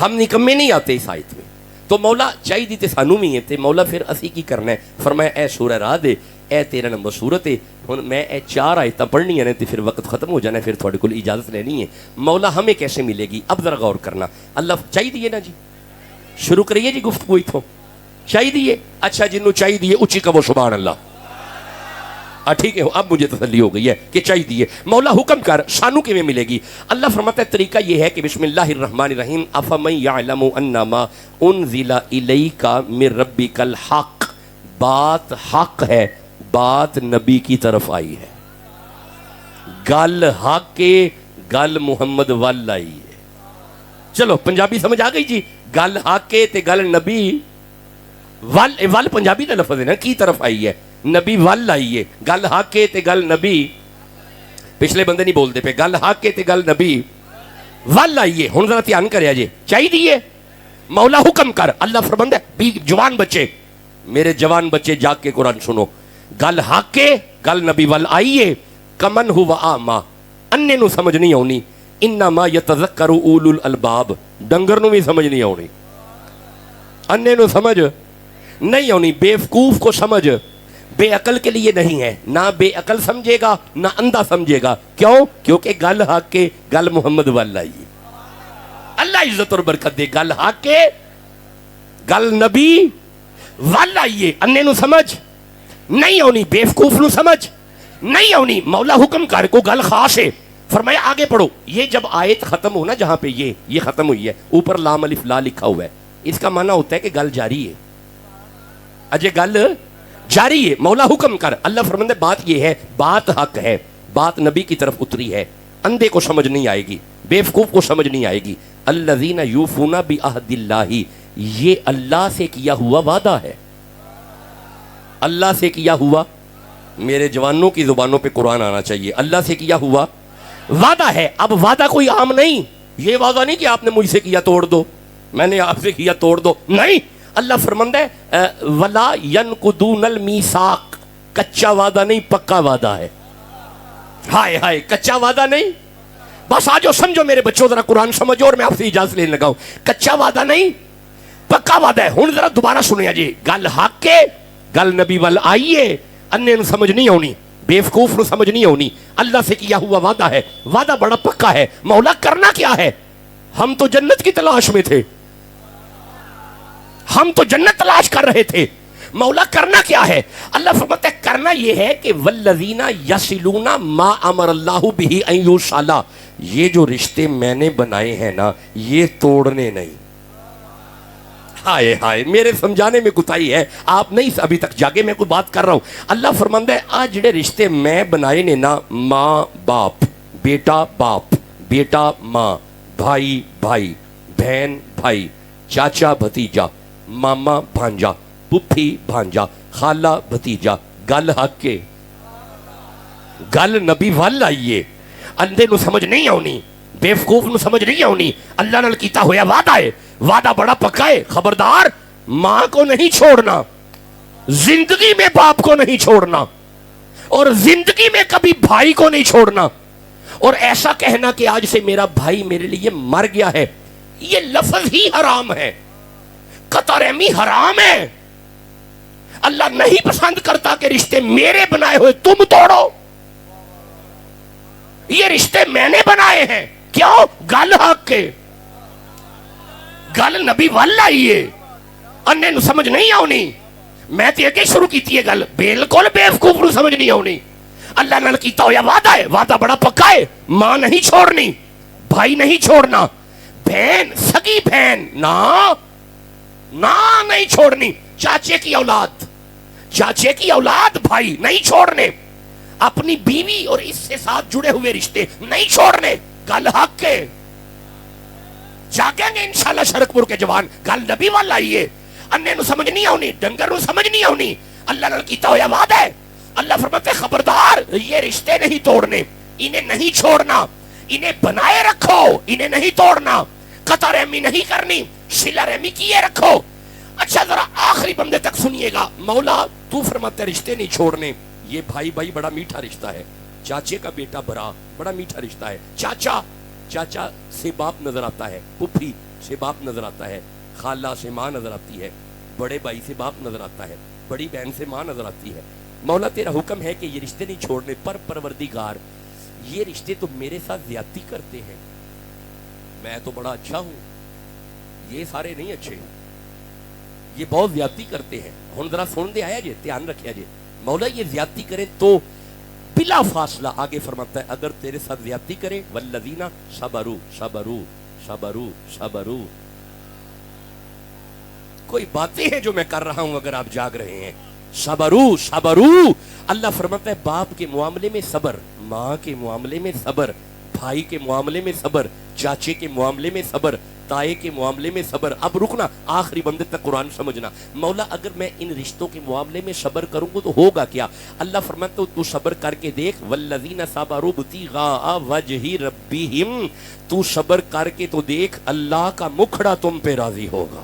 ہم نکمے نہیں آتے اس آیت میں. تو مولا چاہیے تے سانو بھی ہے, تے مولا پھر اسی کی کرنا ہے. فرمایا اے سورہ راہ دے, اے 13 نمبر سورت ہے. ہن میں اے 4 آیتاں پڑھنی ہیں تے پھر وقت ختم ہو جانا ہے, پھر تھوڑے کول اجازت لینی ہے. مولا ہمیں کیسے ملے گی؟ اب ذرا غور کرنا. اللہ چاہیے نا جی, شروع کریے جی گفتگو ایتھوں. چاہیے اچھا, جنوں چاہیے اچھی کہو سبحان اللہ. ٹھیک ہے, اب مجھے تسلی ہو گئی ہے کہ چاہیے. مولا حکم کر, سانو کیویں ملے گی؟ اللہ فرماتا ہے طریقہ یہ ہے کہ بسم اللہ الرحمن الرحیم, افمن یعلم انما انزل الیک من ربک الحق. بات حق ہے, بات نبی کی طرف آئی ہے. گل حق کے, گل محمد وال آئی ہے. چلو پنجابی سمجھ آ گئی جی. گل حق کے تے گل نبی وال پنجابی کا لفظ ہے نا, کی طرف آئی ہے؟ نبی وال آئیے. گل حق کے تے گل نبی, پچھلے بندے نہیں بولتے پہ, گل حق کے تے گل نبی وال آئیے. ہن ذرا دھیان کریا جی. چاہیے مولا حکم کر. اللہ فرماندا ہے جوان بچے, میرے جوان بچے جاگ کے قرآن سنو. گل حق کے, گل نبی وال آئیے. کمن ہوا آما, انے نو سمجھ نہیں آنی. انما یتذکر اولو الالباب, ڈنگر نو بھی سمجھ نہیں آنی, انے نو سمجھ نہیں آنی. بیوقوف کو سمجھ بے عقل کے لیے نہیں ہے. نہ بے عقل سمجھے گا نہ اندھا سمجھے گا. کیوں؟ کیونکہ گل حق کے, گل محمد وال آئیے. اللہ عزت اور برکت دے. گل حق کے, گل نبی وال آئیے. انے نو سمجھ نہیں آنی, بیوقوف نو سمجھ نہیں آنی. مولا حکم کر, کو گل خاص ہے. فرمایا آگے پڑھو. یہ جب آیت ختم ہو نا, جہاں پہ یہ ختم ہوئی ہے, اوپر لام الف لا لکھا ہوا ہے, اس کا معنی ہوتا ہے کہ گل جاری ہے. اجے گل جاری ہے. مولا حکم کر. اللہ فرماتا ہے بات یہ ہے, بات حق ہے, بات نبی کی طرف اتری ہے. اندھے کو سمجھ نہیں آئے گی, بیوقوف کو سمجھ نہیں آئے گی. الذین یوفون بعہد اللہ, یہ اللہ سے کیا ہوا وعدہ ہے, اللہ سے کیا ہوا. میرے جوانوں کی زبانوں پہ قرآن آنا چاہیے. اللہ سے کیا ہوا وعدہ ہے. اب وعدہ کوئی عام نہیں, یہ وعدہ نہیں کہ آپ نے مجھ سے کیا توڑ دو, میں نے آپ سے کیا توڑ دو, نہیں. اللہ فرماتا ہے ولا ینقضون المیثاق, کچا وعدہ نہیں پکا وعدہ ہے. ہائے ہائے, کچا وعدہ نہیں. بس آجو سمجھو میرے بچوں, ذرا قرآن سمجھو اور میں آپ سے اجازت لینے لگا ہوں. کچا وعدہ نہیں پکا وعدہ ہے. ہن ذرا دوبارہ سنیا جی, گل حق کے گل نبی وال آئیے. انے نو سمجھ نہیں آنی, بیوقوف نو سمجھ نہیں آنی. اللہ سے کیا ہوا وعدہ ہے, وعدہ بڑا پکا ہے. مولا کرنا کیا ہے؟ ہم تو جنت کی تلاش میں تھے, ہم تو جنت تلاش کر رہے تھے. مولا کرنا کیا ہے؟ اللہ فرماتا ہے کرنا یہ ہے کہ والذین یصلون ما امر اللہ بہ ان یوصل, یہ جو رشتے میں نے بنائے ہیں نا, یہ توڑنے نہیں. ہائے ہائے, میرے سمجھانے میں کوتاہی ہے, آپ نہیں ابھی تک جاگے, میں کوئی بات کر رہا ہوں. اللہ فرماتا ہے آ جڑے رشتے میں بنائے نے نا, ماں باپ, بیٹا باپ, بیٹا ماں, بھائی بھائی, بہن بھائی, چاچا بھتیجا, ماما بھانجا, پپھی بھانجا, خالہ بھتیجا, گل حق کے گل نبی وال آئیے. اندھے نو سمجھ نہیں آنی, بیوقوف نو سمجھ نہیں آنی. اللہ نال کیتا ہویا وعدہ ہے, وعدہ بڑا پکا ہے. خبردار, ماں کو نہیں چھوڑنا, زندگی میں باپ کو نہیں چھوڑنا, اور زندگی میں کبھی بھائی کو نہیں چھوڑنا. اور ایسا کہنا کہ آج سے میرا بھائی میرے لیے مر گیا ہے, یہ لفظ ہی حرام ہے, قطع رحمی حرام ہے. اللہ نہیں پسند کرتا کہ رشتے میرے بنائے ہوئے تم توڑو. یہ رشتے میں نے بنائے ہیں, کیوں؟ گل حق کے گل نبی والا ہی ہے. انے نو سمجھ نہیں آنی. میں تے اگے شروع کیتی ہے گل, بالکل بیوقوف نو سمجھ نہیں آنی. اللہ نال کیتا ہویا وعدہ ہے, وعدہ بڑا پکا ہے. ماں نہیں چھوڑنی, بھائی نہیں چھوڑنا, بہن سگی بہن نہ نہیں چھوڑنی. چاچے کی اولاد, چاچے کی اولاد بھائی نہیں چھوڑنے. اپنی بیوی اور اس سے ساتھ جڑے ہوئے رشتے نہیں چھوڑنے. گل حق کے جاگیں گے انشاءاللہ شرکپور کے جوان. گل نبی والا آئیے. انے نو سمجھ نہیں آنی, ڈنگر نو سمجھ نہیں آنی. اللہ نال کیتا ہویا وعدہ ہے. اللہ فرماتے ہیں خبردار, یہ رشتے نہیں توڑنے, انہیں نہیں چھوڑنا, انہیں بنائے رکھو, انہیں نہیں توڑنا. قطع رحمی نہیں کرنی, صلہ رحمی کیے رکھو. اچھا ذرا آخری بندے تک سنیے گا. مولا تو فرماتے رشتے نہیں چھوڑنے. یہ بھائی بھائی بڑا میٹھا رشتہ ہے, چاچے کا بیٹا برا بڑا میٹھا رشتہ ہے. چاچا سے باپ نظر آتا ہے, پپھی سے باپ نظر آتا ہے, خالہ سے ماں نظر آتی ہے, بڑے بھائی سے باپ نظر آتا ہے, بڑی بہن سے ماں نظر آتی ہے. مولا تیرا حکم ہے کہ یہ رشتے نہیں چھوڑنے, پر پروردگار یہ رشتے تو میرے ساتھ زیادتی کرتے ہیں. میں تو بڑا اچھا ہوں, یہ سارے نہیں اچھے, یہ بہت زیادتی کرتے ہیں. ہن ذرا سن دے آیا جے, دھیان رکھیا جے. مولا یہ زیادتی کریں تو بلا فاصلہ آگے فرماتا ہے اگر تیرے ساتھ زیادتی کرے والذین صبروا. کوئی باتیں ہیں جو میں کر رہا ہوں اگر آپ جاگ رہے ہیں. صبروا. اللہ فرماتا ہے باپ کے معاملے میں صبر, ماں کے معاملے میں صبر, بھائی کے معاملے میں صبر, چاچے کے معاملے میں صبر, تائے کے معاملے میں صبر. اب رکنا, آخری بندے تک قرآن سمجھنا. مولا اگر میں ان رشتوں کے معاملے میں صبر کروں گا تو ہوگا کیا؟ اللہ فرماتا ہے تو صبر کر کے دیکھ. والذین صبروا ابتغاء وجہ ربہم, تو صبر کر کے تو دیکھ اللہ کا مکھڑا تم پہ راضی ہوگا.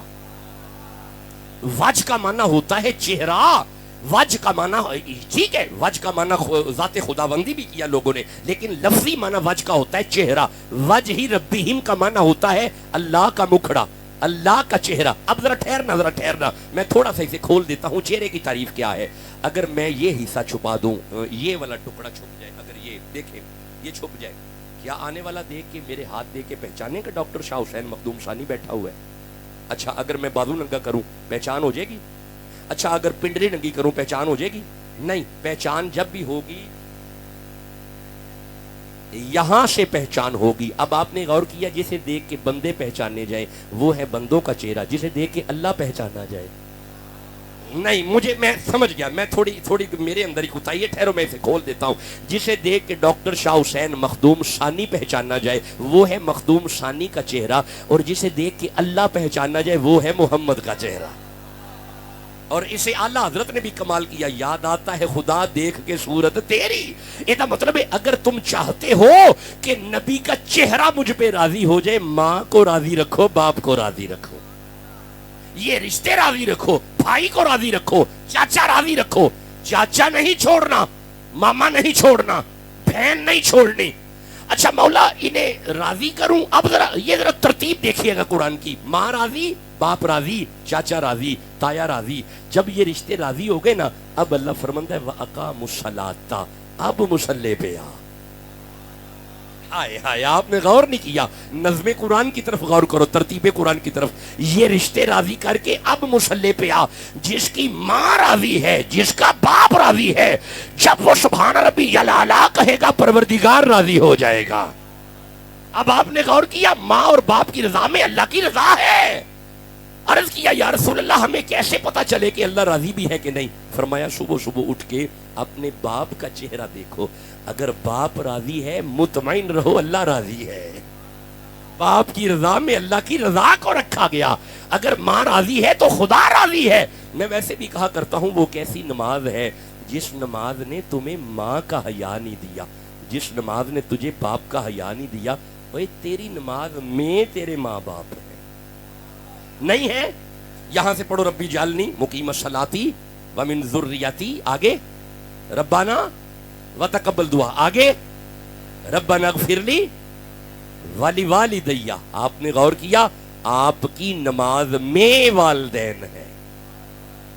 وجہ کا معنی ہوتا ہے چہرہ, وجہ کا معنی ٹھیک ہے, وجہ کا معنی ذات خداوندی بھی کیا لوگوں نے, لیکن لفظی معنی وجہ کا ہوتا ہے چہرہ. وجہ ہی ربہم کا معنی ہوتا ہے اللہ کا مکھڑا, اللہ کا چہرہ. اب ذرا ٹھہرنا, میں تھوڑا سا اسے کھول دیتا ہوں. چہرے کی تعریف کیا ہے؟ اگر میں یہ حصہ چھپا دوں, یہ والا ٹکڑا چھپ جائے, اگر یہ دیکھیں یہ چھپ جائے, کیا آنے والا دیکھ کے میرے ہاتھ دیکھ کے پہچانے کہ ڈاکٹر شاہ حسین مخدوم ثانی بیٹھا ہوا ہے؟ اچھا اگر میں بازو ننگا کروں پہچان ہو جائے گی؟ اچھا اگر پنڈلی ننگی کروں پہچان ہو جائے گی؟ نہیں, پہچان جب بھی ہوگی یہاں سے پہچان ہوگی. اب آپ نے غور کیا جسے دیکھ کے بندے پہچانے جائیں وہ ہے بندوں کا چہرہ, جسے دیکھ کے اللہ پہچانا جائے نہیں مجھے میں سمجھ گیا، میں تھوڑی میرے اندر ہی کوتاہی ہے، ٹھہرو میں اسے کھول دیتا ہوں. جسے دیکھ کے ڈاکٹر شاہ حسین مخدوم ثانی پہچانا جائے وہ ہے مخدوم ثانی کا چہرہ، اور جسے دیکھ کے اللہ پہچانا جائے وہ ہے محمد کا چہرہ. اور اسے اعلیٰ حضرت نے بھی کمال کیا، یاد آتا ہے خدا دیکھ کے صورت تیری. یہ مطلب ہے اگر تم چاہتے ہو کہ نبی کا چہرہ مجھ پہ راضی ہو جائے، ماں کو راضی رکھو، باپ کو راضی رکھو، یہ رشتے راضی رکھو، بھائی کو راضی رکھو، چاچا راضی رکھو. چاچا نہیں چھوڑنا، ماما نہیں چھوڑنا، بہن نہیں چھوڑنی. اچھا مولا انہیں راضی کروں. اب یہ ذرا ترتیب دیکھیے گا قرآن کی. ماں راضی، باپ راضی، چاچا راضی، تایا راضی. جب یہ رشتے راضی ہو گئے نا، اب اللہ فرماتا ہے وَأَقَامُوا الصَّلَاةَ، اب مصلی پہ آ. ہائے ہائے، آپ نے غور نہیں کیا. نظم قرآن کی طرف غور کرو، ترتیب قرآن کی طرف. یہ رشتے راضی کر کے اب مصلی پہ آ. جس کی ماں راضی ہے، جس کا باپ راضی ہے، جب وہ سبحان ربی الاعلیٰ کہے گا پروردگار راضی ہو جائے گا. اب آپ نے غور کیا، ماں اور باپ کی رضا میں اللہ کی رضا ہے. عرض کیا یا رسول اللہ ہمیں کیسے پتا چلے کہ اللہ راضی بھی ہے کہ نہیں؟ فرمایا صبح اٹھ کے اپنے باپ کا چہرہ دیکھو. اگر باپ راضی ہے مطمئن رہو اللہ راضی ہے. باپ کی رضا میں اللہ کی رضا کو رکھا گیا. اگر ماں راضی ہے تو خدا راضی ہے. میں ویسے بھی کہا کرتا ہوں وہ کیسی نماز ہے جس نماز نے تمہیں ماں کا حیا نہیں دیا، جس نماز نے تجھے باپ کا حیا نہیں دیا. اوے تیری نماز میں تیرے ماں باپ ہے نہیں ہے. یہاں سے پڑھو ربی جعلنی مقیم الصلاۃ ومن ذریتی، آگے ربنا وتقبل دعا، آگے ربنا اغفر لی ولوالدی. آپ نے غور کیا آپ کی نماز میں والدین ہے،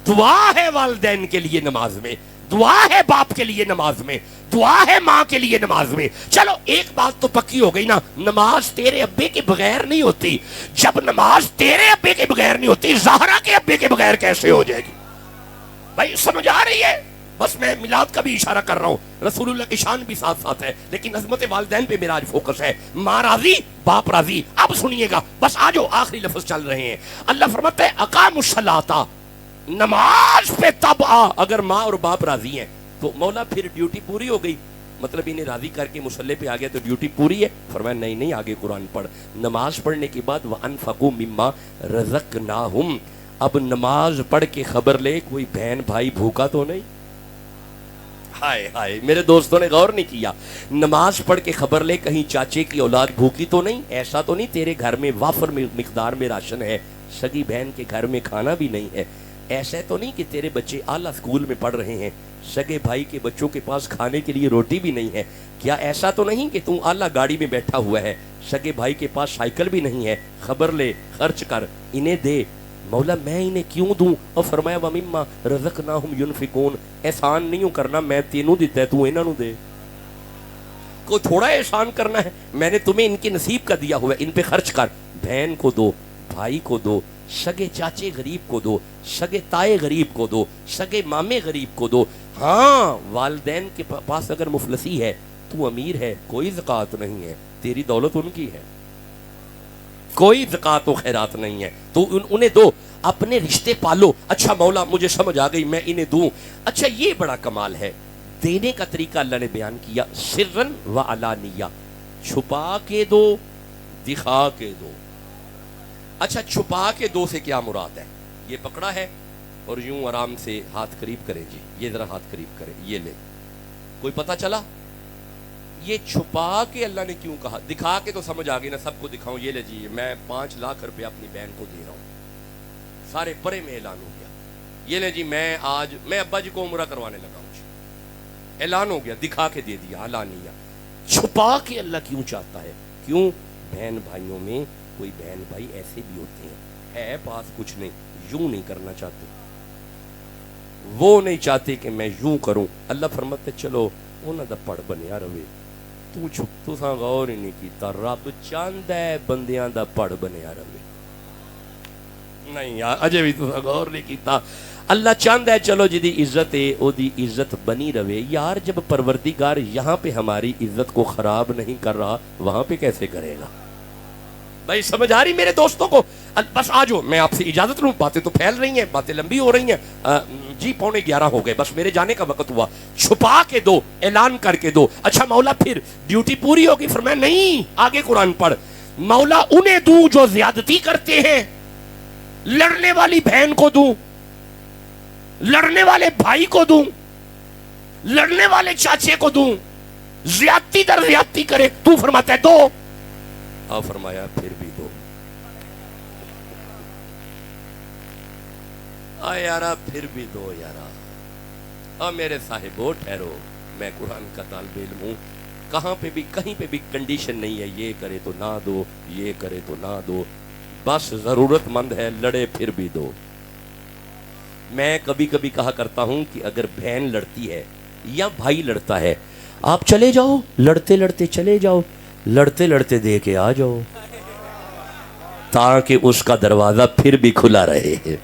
دعا ہے والدین کے لیے نماز میں، دعا ہے باپ کے لیے نماز میں، دعا ہے ماں کے لیے نماز میں. چلو ایک بات تو پکی ہو گئی نا، نماز تیرے ابے کے بغیر نہیں ہوتی. جب نماز تیرے ابے کے بغیر نہیں ہوتی، زہرا کے ابے کے بغیر کیسے ہو جائے گی؟ بھائی سمجھ آ رہی ہے؟ بس میں میلاد کا بھی اشارہ کر رہا ہوں، رسول اللہ کی شان بھی ساتھ ساتھ ہے، لیکن عظمت والدین پہ میرا آج فوکس ہے. ماں راضی، باپ راضی. اب سنیے گا، بس آجو آخری لفظ چل رہے ہیں. اللہ فرماتا ہے اقاموا الصلاۃ، نماز پہ تب آ اگر ماں اور باپ راضی ہیں. تو مولا پھر ڈیوٹی پوری ہو گئی، مطلب انہیں راضی کر کے مصلی پہ آ گیا تو ڈیوٹی پوری ہے؟ فرمایا نہیں، آگے قرآن پڑھ. نماز پڑھنے کے بعد وَأَنفَقُوا مِمَّا رَزَقْنَاهُمْ. اب نماز پڑھ کے خبر لے کوئی بہن بھائی بھوکا تو نہیں. ہائے ہائے میرے دوستوں نے غور نہیں کیا. نماز پڑھ کے خبر لے کہیں چاچے کی اولاد بھوکی تو نہیں. ایسا تو نہیں تیرے گھر میں وافر مقدار میں راشن ہے، سگی بہن کے گھر میں کھانا بھی نہیں ہے. ایسا تو نہیں کہ تیرے بچے اعلیٰ اسکول میں پڑھ رہے ہیں، سگے بھائی کے بچوں کے پاس کھانے کے لیے روٹی بھی نہیں ہے. کیا ایسا تو نہیں کہ تم اعلیٰ گاڑی میں بیٹھا ہوا ہے، سگے بھائی کے پاس سائیکل بھی نہیں ہے؟ خبر لے، خرچ کر، انہیں دے. مولا میں انہیں کیوں دوں؟ اور فرمایا وَمِمَّا رَزَقْنَاهُمْ يُنْفِقُونَ. احسان نہیں کرنا، میں تینوں دیتا ہے تو انہوں نے دے. کوئی تھوڑا احسان کرنا ہے، میں نے تمہیں ان کے نصیب کا دیا ہوا ہے، ان پہ خرچ کر. بہن کو دو، بھائی کو دو، سگے چاچے غریب کو دو، سگے تائے غریب کو دو، سگے مامے غریب کو دو. ہاں والدین کے پاس اگر مفلسی ہے، تو امیر ہے، کوئی زکوٰۃ نہیں ہے، تیری دولت ان کی ہے، کوئی زکوٰۃ و خیرات نہیں ہے، تو انہیں دو. اپنے رشتے پالو. اچھا مولا مجھے سمجھ آ گئی، میں انہیں دوں. اچھا یہ بڑا کمال ہے، دینے کا طریقہ اللہ نے بیان کیا، سرن و علانیہ، چھپا کے دو، دکھا کے دو. اچھا چھپا کے دو سے کیا مراد ہے؟ یہ پکڑا ہے اور یوں آرام سے ہاتھ قریب کریں جی، یہ ذرا ہاتھ قریب کریں، یہ لے. کوئی پتہ چلا؟ یہ چھپا کے اللہ نے کیوں کہا؟ دکھا کے تو سمجھ آ گئی نا، سب کو دکھاؤں، یہ لے جی میں 5 لاکھ روپے اپنی بہن کو دے رہا ہوں، سارے پرے میں اعلان ہو گیا. یہ لے جی میں آج میں ابا جی کو عمرہ کروانے لگا ہوں جی، اعلان ہو گیا، دکھا کے دے دیا، علانیہ. چھپا کے اللہ کیوں چاہتا ہے؟ کیوں؟ بہن بھائیوں میں کوئی بہن بھائی ایسے بھی ہوتے ہیں، ہے پاس کچھ نہیں، یوں نہیں کرنا چاہتے، وہ نہیں چاہتے کہ میں یوں کروں. اللہ فرماتے چلو انہاں دا پڑ بنیا رہے، تو چھپ تو ساں غور ہی نہیں کیتا. رب چاہندا ہے بندیاں دا پڑ بنیا رہے. نہیں یار اجے بھی تو غور نہیں کیتا. اللہ چاہندا ہے چلو جی دی عزت ہے او دی عزت بنی رہے. یار جب پروردگار یہاں پہ ہماری عزت کو خراب نہیں کر رہا، وہاں پہ کیسے کرے گا؟ بھائی سمجھ آ رہی میرے دوستوں کو؟ بس آ جاؤ، میں آپ سے اجازت لوں، باتیں تو پھیل رہی ہیں، باتیں لمبی ہو رہی ہیں، جی 11:15 ہو گئے، بس میرے جانے کا وقت ہوا، چھپا کے دو، اعلان کر کے دو۔ اچھا مولا پھر ڈیوٹی پوری ہوگی؟ فرمایا نہیں، آگے قرآن پڑھ، مولا انہیں دوں جو زیادتی کرتے ہیں، لڑنے والی بہن کو دوں، لڑنے والے بھائی کو دوں، لڑنے والے چاچے کو دوں، زیادتی در زیادتی کرے، تو فرماتا ہے دو، آپ فرمایا پھر بھی دو۔ یارا پھر بھی دو یارا، میرے صاحبو ٹھہرو، میں قرآن کا طالب علم ہوں، کہاں پہ بھی کہیں پہ بھی کنڈیشن نہیں ہے یہ کرے تو نہ دو، یہ کرے تو نہ دو، بس ضرورت مند ہے لڑے پھر بھی دو۔ میں کبھی کبھی کہا کرتا ہوں کہ اگر بہن لڑتی ہے یا بھائی لڑتا ہے، آپ چلے جاؤ، لڑتے لڑتے چلے جاؤ، لڑتے لڑتے دے کے آ جاؤ، تاکہ اس کا دروازہ پھر بھی کھلا رہے۔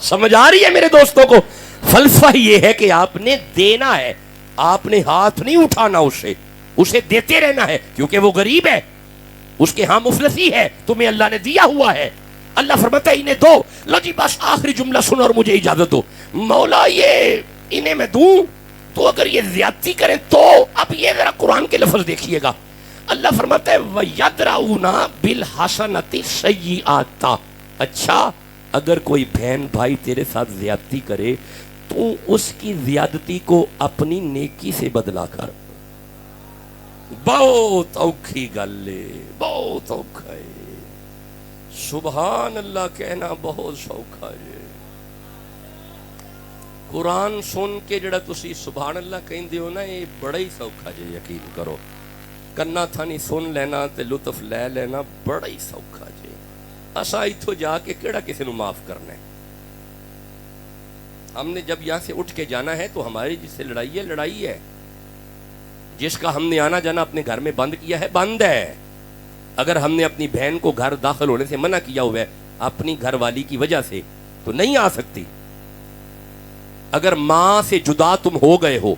سمجھ آ رہی ہے میرے دوستوں کو؟ فلسفہ یہ ہے کہ آپ نے دینا ہے، آپ نے ہاتھ نہیں اٹھانا، اسے دیتے رہنا ہے، کیونکہ وہ غریب ہے، اس کے ہاں مفلسی ہے، تمہیں اللہ نے دیا ہوا ہے۔ اللہ فرماتا ہے انہیں دو۔ لو جی بس آخری جملہ سنو اور مجھے اجازت دو، مولا یہ انہیں میں دوں تو اگر یہ زیادتی کریں تو، اب یہ ذرا قرآن کے لفظ دیکھیے گا، اللہ فرماتا ہے وَيَدْرَعُونَ بِالْحَسَنَةِ السَّيِّئَاتَ۔ اچھا اگر کوئی بہن بھائی تیرے ساتھ زیادتی کرے تو اس کی زیادتی کو اپنی نیکی سے بدلا کر۔ بہت اوکھی گل ہے، بہت اوکھا ہے، سبحان اللہ کہنا بہت سوکھا ہے۔ قرآن سن کے جڑا تسی سبحان اللہ کہندے ہو نا، یہ بڑا ہی سوکھا جے، یقین کرو، کنا تھانی سن لینا تے لطف لے لینا بڑا ہی سوکھا جے۔ اسا ایتھوں جا کے کیڑا کسی نو معاف کرنا ہے؟ ہم نے جب یہاں سے اٹھ کے جانا ہے تو ہماری جس سے لڑائی ہے، جس کا ہم نے آنا جانا اپنے گھر میں بند کیا ہے، بند ہے۔ اگر ہم نے اپنی بہن کو گھر داخل ہونے سے منع کیا ہوا ہے اپنی گھر والی کی وجہ سے تو نہیں آ سکتی۔ اگر ماں سے جدا تم ہو گئے ہو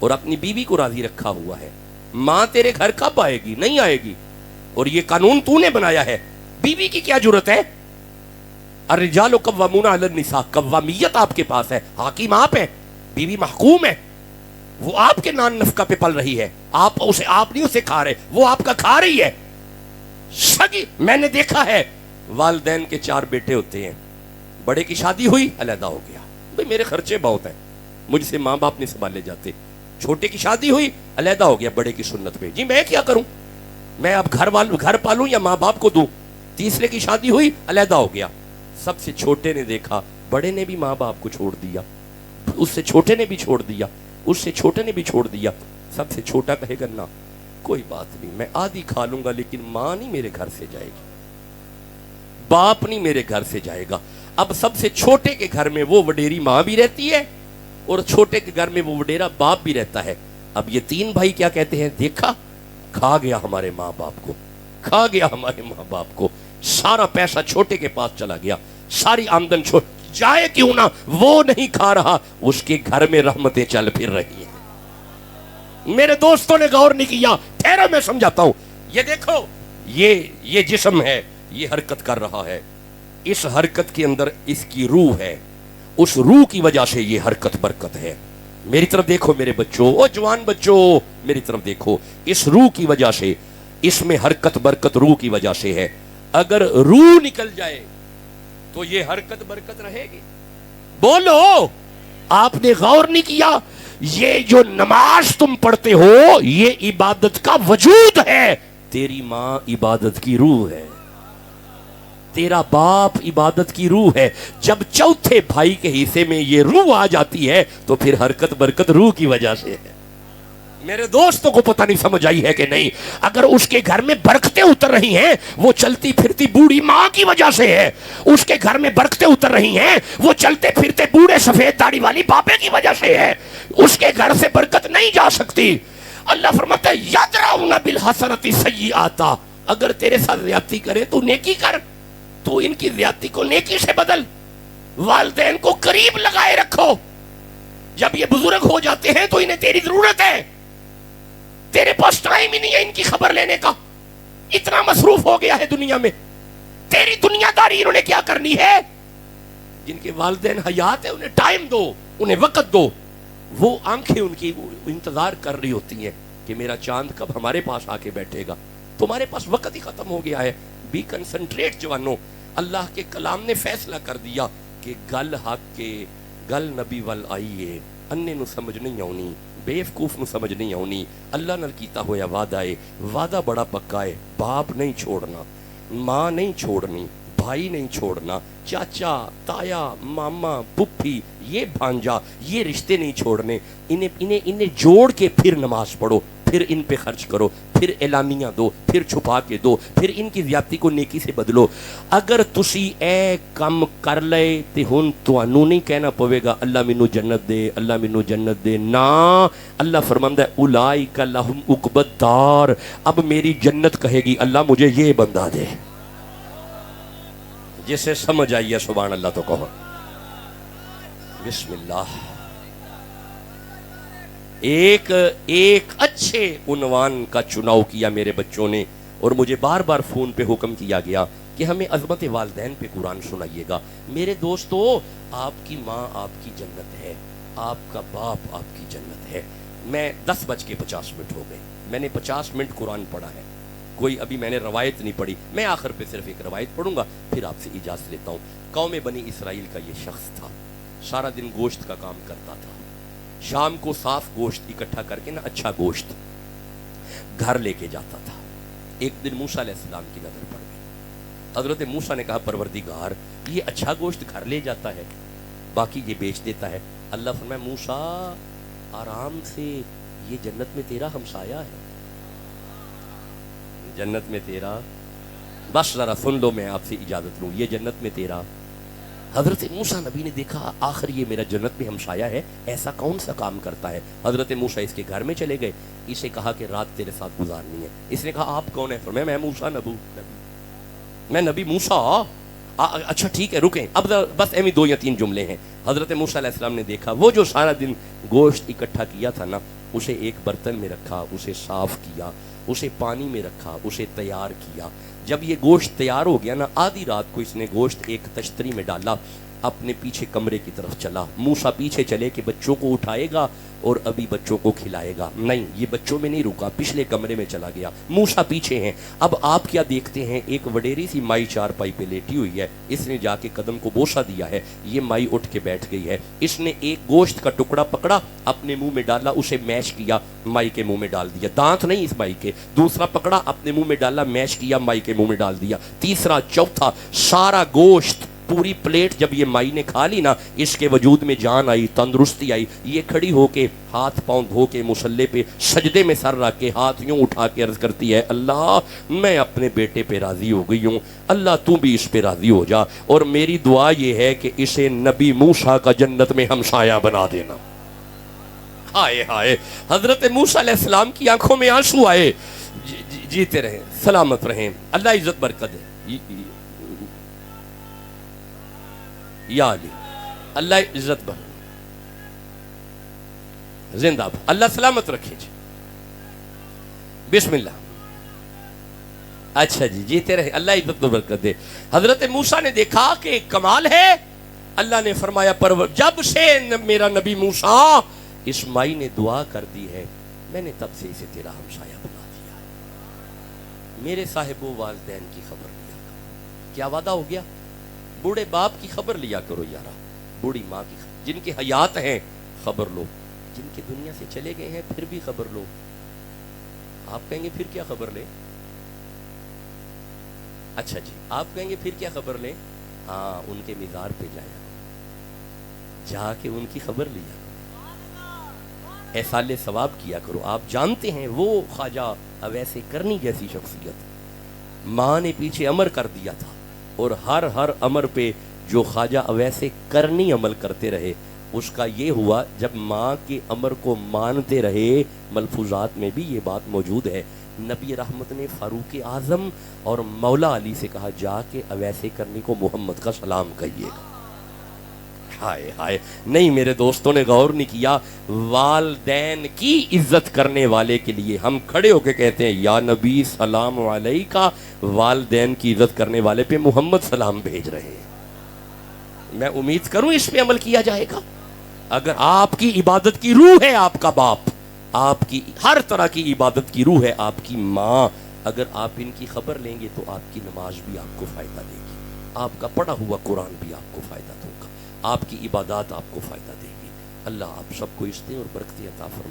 اور اپنی بیوی کو راضی رکھا ہوا ہے، ماں تیرے گھر کب آئے گی؟ نہیں آئے گی، اور یہ قانون تو نے بنایا ہے، بیوی کی کیا جرت ہے؟ الرجال قوامون علی النساء، قوامیت آپ کے پاس ہے، حاکم آپ ہیں، بیوی محکوم ہے، وہ آپ کے نان نفقہ پہ پل رہی ہے، آپ نہیں اسے کھا رہے، وہ آپ کا کھا رہی ہے۔ سگی میں نے دیکھا ہے، والدین کے 4 بیٹے ہوتے ہیں، بڑے کی شادی ہوئی علیحدہ ہو گیا، بھئی میرے خرچے بہت ہیں، مجھ سے ماں باپ نہیں سنبھالے جاتے، چھوٹے کی شادی ہوئی علیحدہ ہو گیا بڑے کی سنت پہ، جی میں کیا کروں، میں اب گھر پالوں یا ماں باپ کو دوں؟ تیسرے کی شادی ہوئی علیحدہ ہو گیا، سب سے چھوٹے نے دیکھا بڑے نے بھی ماں باپ کو چھوڑ دیا، اس سے چھوٹے نے بھی چھوڑ دیا، اس سے چھوٹے نے بھی چھوڑ دیا، سب سے چھوٹا کہے گا نہ کوئی بات نہیں، میں آدھی کھا لوں گا لیکن ماں نہیں میرے گھر سے جائے گی، باپ نہیں میرے گھر سے جائے گا۔ اب سب سے چھوٹے کے گھر میں وہ وڈیری ماں بھی رہتی ہے اور چھوٹے کے گھر میں وہ وڈیرا باپ بھی رہتا ہے۔ اب یہ 3 بھائی کیا کہتے ہیں؟ دیکھا کھا گیا ہمارے ماں باپ کو، کھا گیا ہمارے ماں باپ کو، سارا پیسہ چھوٹے کے پاس چلا گیا، ساری آمدن جائے کیوں نہ، وہ نہیں کھا رہا، اس کے گھر میں رحمتیں چل پھر رہی ہیں۔ میرے دوستوں نے غور نہیں کیا، ٹھہرو میں سمجھاتا ہوں، یہ دیکھو یہ جسم ہے، یہ حرکت کر رہا ہے، اس حرکت کے اندر اس کی روح ہے، اس روح کی وجہ سے یہ حرکت برکت ہے۔ میری طرف دیکھو میرے بچوں، او جوان بچوں میری طرف دیکھو، اس روح کی وجہ سے، اس میں حرکت برکت روح کی وجہ سے ہے، اگر روح نکل جائے تو یہ حرکت برکت رہے گی؟ بولو، آپ نے غور نہیں کیا؟ یہ جو نماز تم پڑھتے ہو یہ عبادت کا وجود ہے، تیری ماں عبادت کی روح ہے، تیرا باپ عبادت کی روح ہے، جب چوتھے بھائی کے حصے میں یہ روح آ جاتی ہے تو پھر حرکت برکت روح کی وجہ سے ہے۔ میرے دوستوں کو پتہ نہیں سمجھ آئی ہے کہ نہیں؟ اگر اس کے گھر میں برکتیں اتر رہی ہیں وہ چلتی پھرتی بوڑھی ماں کی وجہ سے ہے، اس کے گھر میں برکتیں اتر رہی ہیں وہ چلتے پھرتے بوڑھے سفید داڑھی والی بابے کی وجہ سے ہے، اس کے گھر سے برکت نہیں جا سکتی۔ اللہ فرماتا ہے یَدْرَعُونَ بِالْحَسَنَةِ السَّيِّئَاتَ، اگر تیرے ساتھ زیادتی کرے تو نیکی کر، تو ان کی زیادتی کو نیکی سے بدل، والدین کو قریب لگائے رکھو، جب یہ بزرگ ہو جاتے ہیں تو انہیں تیری ضرورت ہے، تیرے پاس ٹائم ہی نہیں ہے ان کی خبر لینے کا، اتنا مصروف ہو گیا ہے دنیا میں، تیری دنیا داری انہوں نے کیا کرنی ہے؟ جن کے والدین حیات ہیں انہیں ٹائم دو، انہیں وقت دو. وہ آنکھیں ان کی انتظار کر رہی ہوتی ہیں کہ میرا چاند کب ہمارے پاس آ کے بیٹھے گا. تمہارے پاس وقت ہی ختم ہو گیا ہے. بی کنسنٹریٹ جوانوں. اللہ کے کلام نے فیصلہ کر دیا کہ گل حق کے گل نبی ول آئیے. انے نو سمجھ نہیں آنی، بیوقوف نو سمجھ نہیں آنی. اللہ نال کیتا ہویا وعدہ ہے، وعدہ بڑا پکا ہے. باپ نہیں چھوڑنا، ماں نہیں چھوڑنی، بھائی نہیں چھوڑنا، چاچا، تایا، ماما، پھپھی، یہ بھانجا، یہ رشتے نہیں چھوڑنے. انہیں جوڑ کے پھر نماز پڑھو، پھر ان پہ خرچ کرو، پھر اعلانیہ دو، پھر چھپا کے دو، پھر ان کی زیادتی کو نیکی سے بدلو. اگر تسی اے کم کر لے تے ہن تانوں نہیں کہنا پوے گا اللہ مینوں جنت دے، اللہ مینوں جنت دے. نا، اللہ فرماندا ہے اولئک لہم عقبی الدار. اب میری جنت کہے گی اللہ مجھے یہ بندہ دے. جسے سمجھ آئی ہے سبحان اللہ تو کہو بسم اللہ. ایک اچھے عنوان کا چناؤ کیا میرے بچوں نے، اور مجھے بار بار فون پہ حکم کیا گیا کہ ہمیں عظمت والدین پہ قرآن سنائیے گا. میرے دوستو، آپ کی ماں آپ کی جنت ہے، آپ کا باپ آپ کی جنت ہے. میں 10:50 ہو گئے، میں نے 50 منٹ قرآن پڑھا ہے. کوئی ابھی میں نے روایت نہیں پڑھی. میں آخر پہ صرف ایک روایت پڑھوں گا، پھر آپ سے اجازت لیتا ہوں. قوم بنی اسرائیل کا یہ شخص تھا، سارا دن گوشت کا کام کرتا تھا. شام کو صاف گوشت اکٹھا کر کے نا، اچھا گوشت گھر لے کے جاتا تھا. ایک دن موسیٰ علیہ السلام کی نظر پڑ گئی. حضرت موسیٰ نے کہا پروردگار، یہ اچھا گوشت گھر لے جاتا ہے، باقی یہ بیچ دیتا ہے. اللہ فرمایا موسیٰ آرام سے، یہ جنت میں تیرا ہمسایہ ہے، جنت میں تیرا. بس ذرا سن لو، میں آپ سے اجازت لوں. یہ جنت میں تیرا. حضرت موسیٰ نبی نے دیکھا آخر یہ میرا جنت میں ہمسایہ ہے، ایسا کون سا کام کرتا ہے. حضرت موسیٰ اس کے گھر میں چلے گئے. اسے کہا کہ رات تیرے ساتھ گزارنی ہے. اس نے کہا آپ کون ہیں؟ فرمایا میں موسیٰ نبی، میں نبی موسیٰ. اچھا ٹھیک ہے رکیں، اب بس ایویں 2 یا 3 جملے ہیں. حضرت موسیٰ علیہ السلام نے دیکھا وہ جو سارا دن گوشت اکٹھا کیا تھا نا، اسے ایک برتن میں رکھا، اسے صاف کیا، اسے پانی میں رکھا، اسے تیار کیا. جب یہ گوشت تیار ہو گیا نا، آدھی رات کو اس نے گوشت ایک تشتری میں ڈالا، اپنے پیچھے کمرے کی طرف چلا. موسیٰ پیچھے چلے کہ بچوں کو اٹھائے گا اور ابھی بچوں کو کھلائے گا. نہیں، یہ بچوں میں نہیں رکا، پچھلے کمرے میں چلا گیا. موسیٰ پیچھے ہیں. اب آپ کیا دیکھتے ہیں؟ ایک وڈیری سی مائی چارپائی پہ لیٹی ہوئی ہے. اس نے جا کے قدم کو بوسہ دیا ہے. یہ مائی اٹھ کے بیٹھ گئی ہے. اس نے ایک گوشت کا ٹکڑا پکڑا، اپنے منہ میں ڈالا، اسے میش کیا، مائی کے منہ میں ڈال دیا. دانت نہیں اس مائی کے. دوسرا پکڑا، اپنے منہ میں ڈالا، میش کیا، مائی کے منہ میں ڈال دیا. تیسرا، چوتھا، سارا گوشت پوری پلیٹ جب یہ مائی نے کھا لی نا، اس کے وجود میں جان آئی، تندرستی آئی. یہ کھڑی ہو کے ہاتھ پاؤں دھو کے مصلے پہ سجدے میں سر رکھ کے ہاتھ یوں اٹھا کے عرض کرتی ہے اللہ میں اپنے بیٹے پہ راضی ہو گئی ہوں، اللہ تو بھی اس پہ راضی ہو جا، اور میری دعا یہ ہے کہ اسے نبی موسیٰ کا جنت میں ہمسایہ بنا دینا. ہائے ہائے، حضرت موسیٰ علیہ السلام کی آنکھوں میں آنسو آئے. جیتے رہیں، سلامت رہیں، اللہ عزت برکت ہے. یا علی، اللہ عزت بر زندہ بھر، اللہ سلامت رکھے جی. بسم اللہ. اچھا جی، جیتے رہے، اللہ عزت برکت دے. حضرت موسیٰ نے دیکھا کہ کمال ہے. اللہ نے فرمایا جب سے میرا نبی موسیٰ اس مائی نے دعا کر دی ہے، میں نے تب سے اسے تیرا ہمسایہ بنا دیا. میرے صاحب و والدین کی خبر لیا کرو. کیا وعدہ ہو گیا؟ بوڑھے باپ کی خبر لیا کرو یارا، بوڑھی ماں کی خبر. جن کے حیات ہیں خبر لو، جن کے دنیا سے چلے گئے ہیں پھر بھی خبر لو. آپ کہیں گے پھر کیا خبر لیں؟ اچھا جی، آپ کہیں گے پھر کیا خبر لیں؟ ہاں، ان کے مزار پہ جایا، جا کے ان کی خبر لیا کرو، احسان ثواب کیا کرو. آپ جانتے ہیں وہ خواجہ اویس کرنی جیسی شخصیت، ماں نے پیچھے امر کر دیا تھا، اور ہر امر پہ جو خواجہ اویس کرنی عمل کرتے رہے، اس کا یہ ہوا جب ماں کے امر کو مانتے رہے. ملفوظات میں بھی یہ بات موجود ہے. نبی رحمت نے فاروق اعظم اور مولا علی سے کہا جا کے اویس کرنی کو محمد کا سلام کہیے گا. ہائے ہائے، نہیں میرے دوستوں نے غور نہیں کیا، والدین کی عزت کرنے والے کے لیے ہم کھڑے ہو کے کہتے ہیں یا نبی سلام علیکہ، والدین کی عزت کرنے والے پہ محمد سلام بھیج رہے ہیں۔ میں امید کروں اس پہ عمل کیا جائے گا۔ اگر آپ کی عبادت کی روح ہے آپ کا باپ، آپ کی ہر طرح کی عبادت کی روح ہے آپ کی ماں، اگر آپ ان کی خبر لیں گے تو آپ کی نماز بھی آپ کو فائدہ دے گی، آپ کا پڑھا ہوا قرآن بھی آپ کو فائدہ دے گا، آپ کی عبادات آپ کو فائدہ دے گی۔ اللہ آپ سب کو عزتیں اور برکتیں عطا فرمائے۔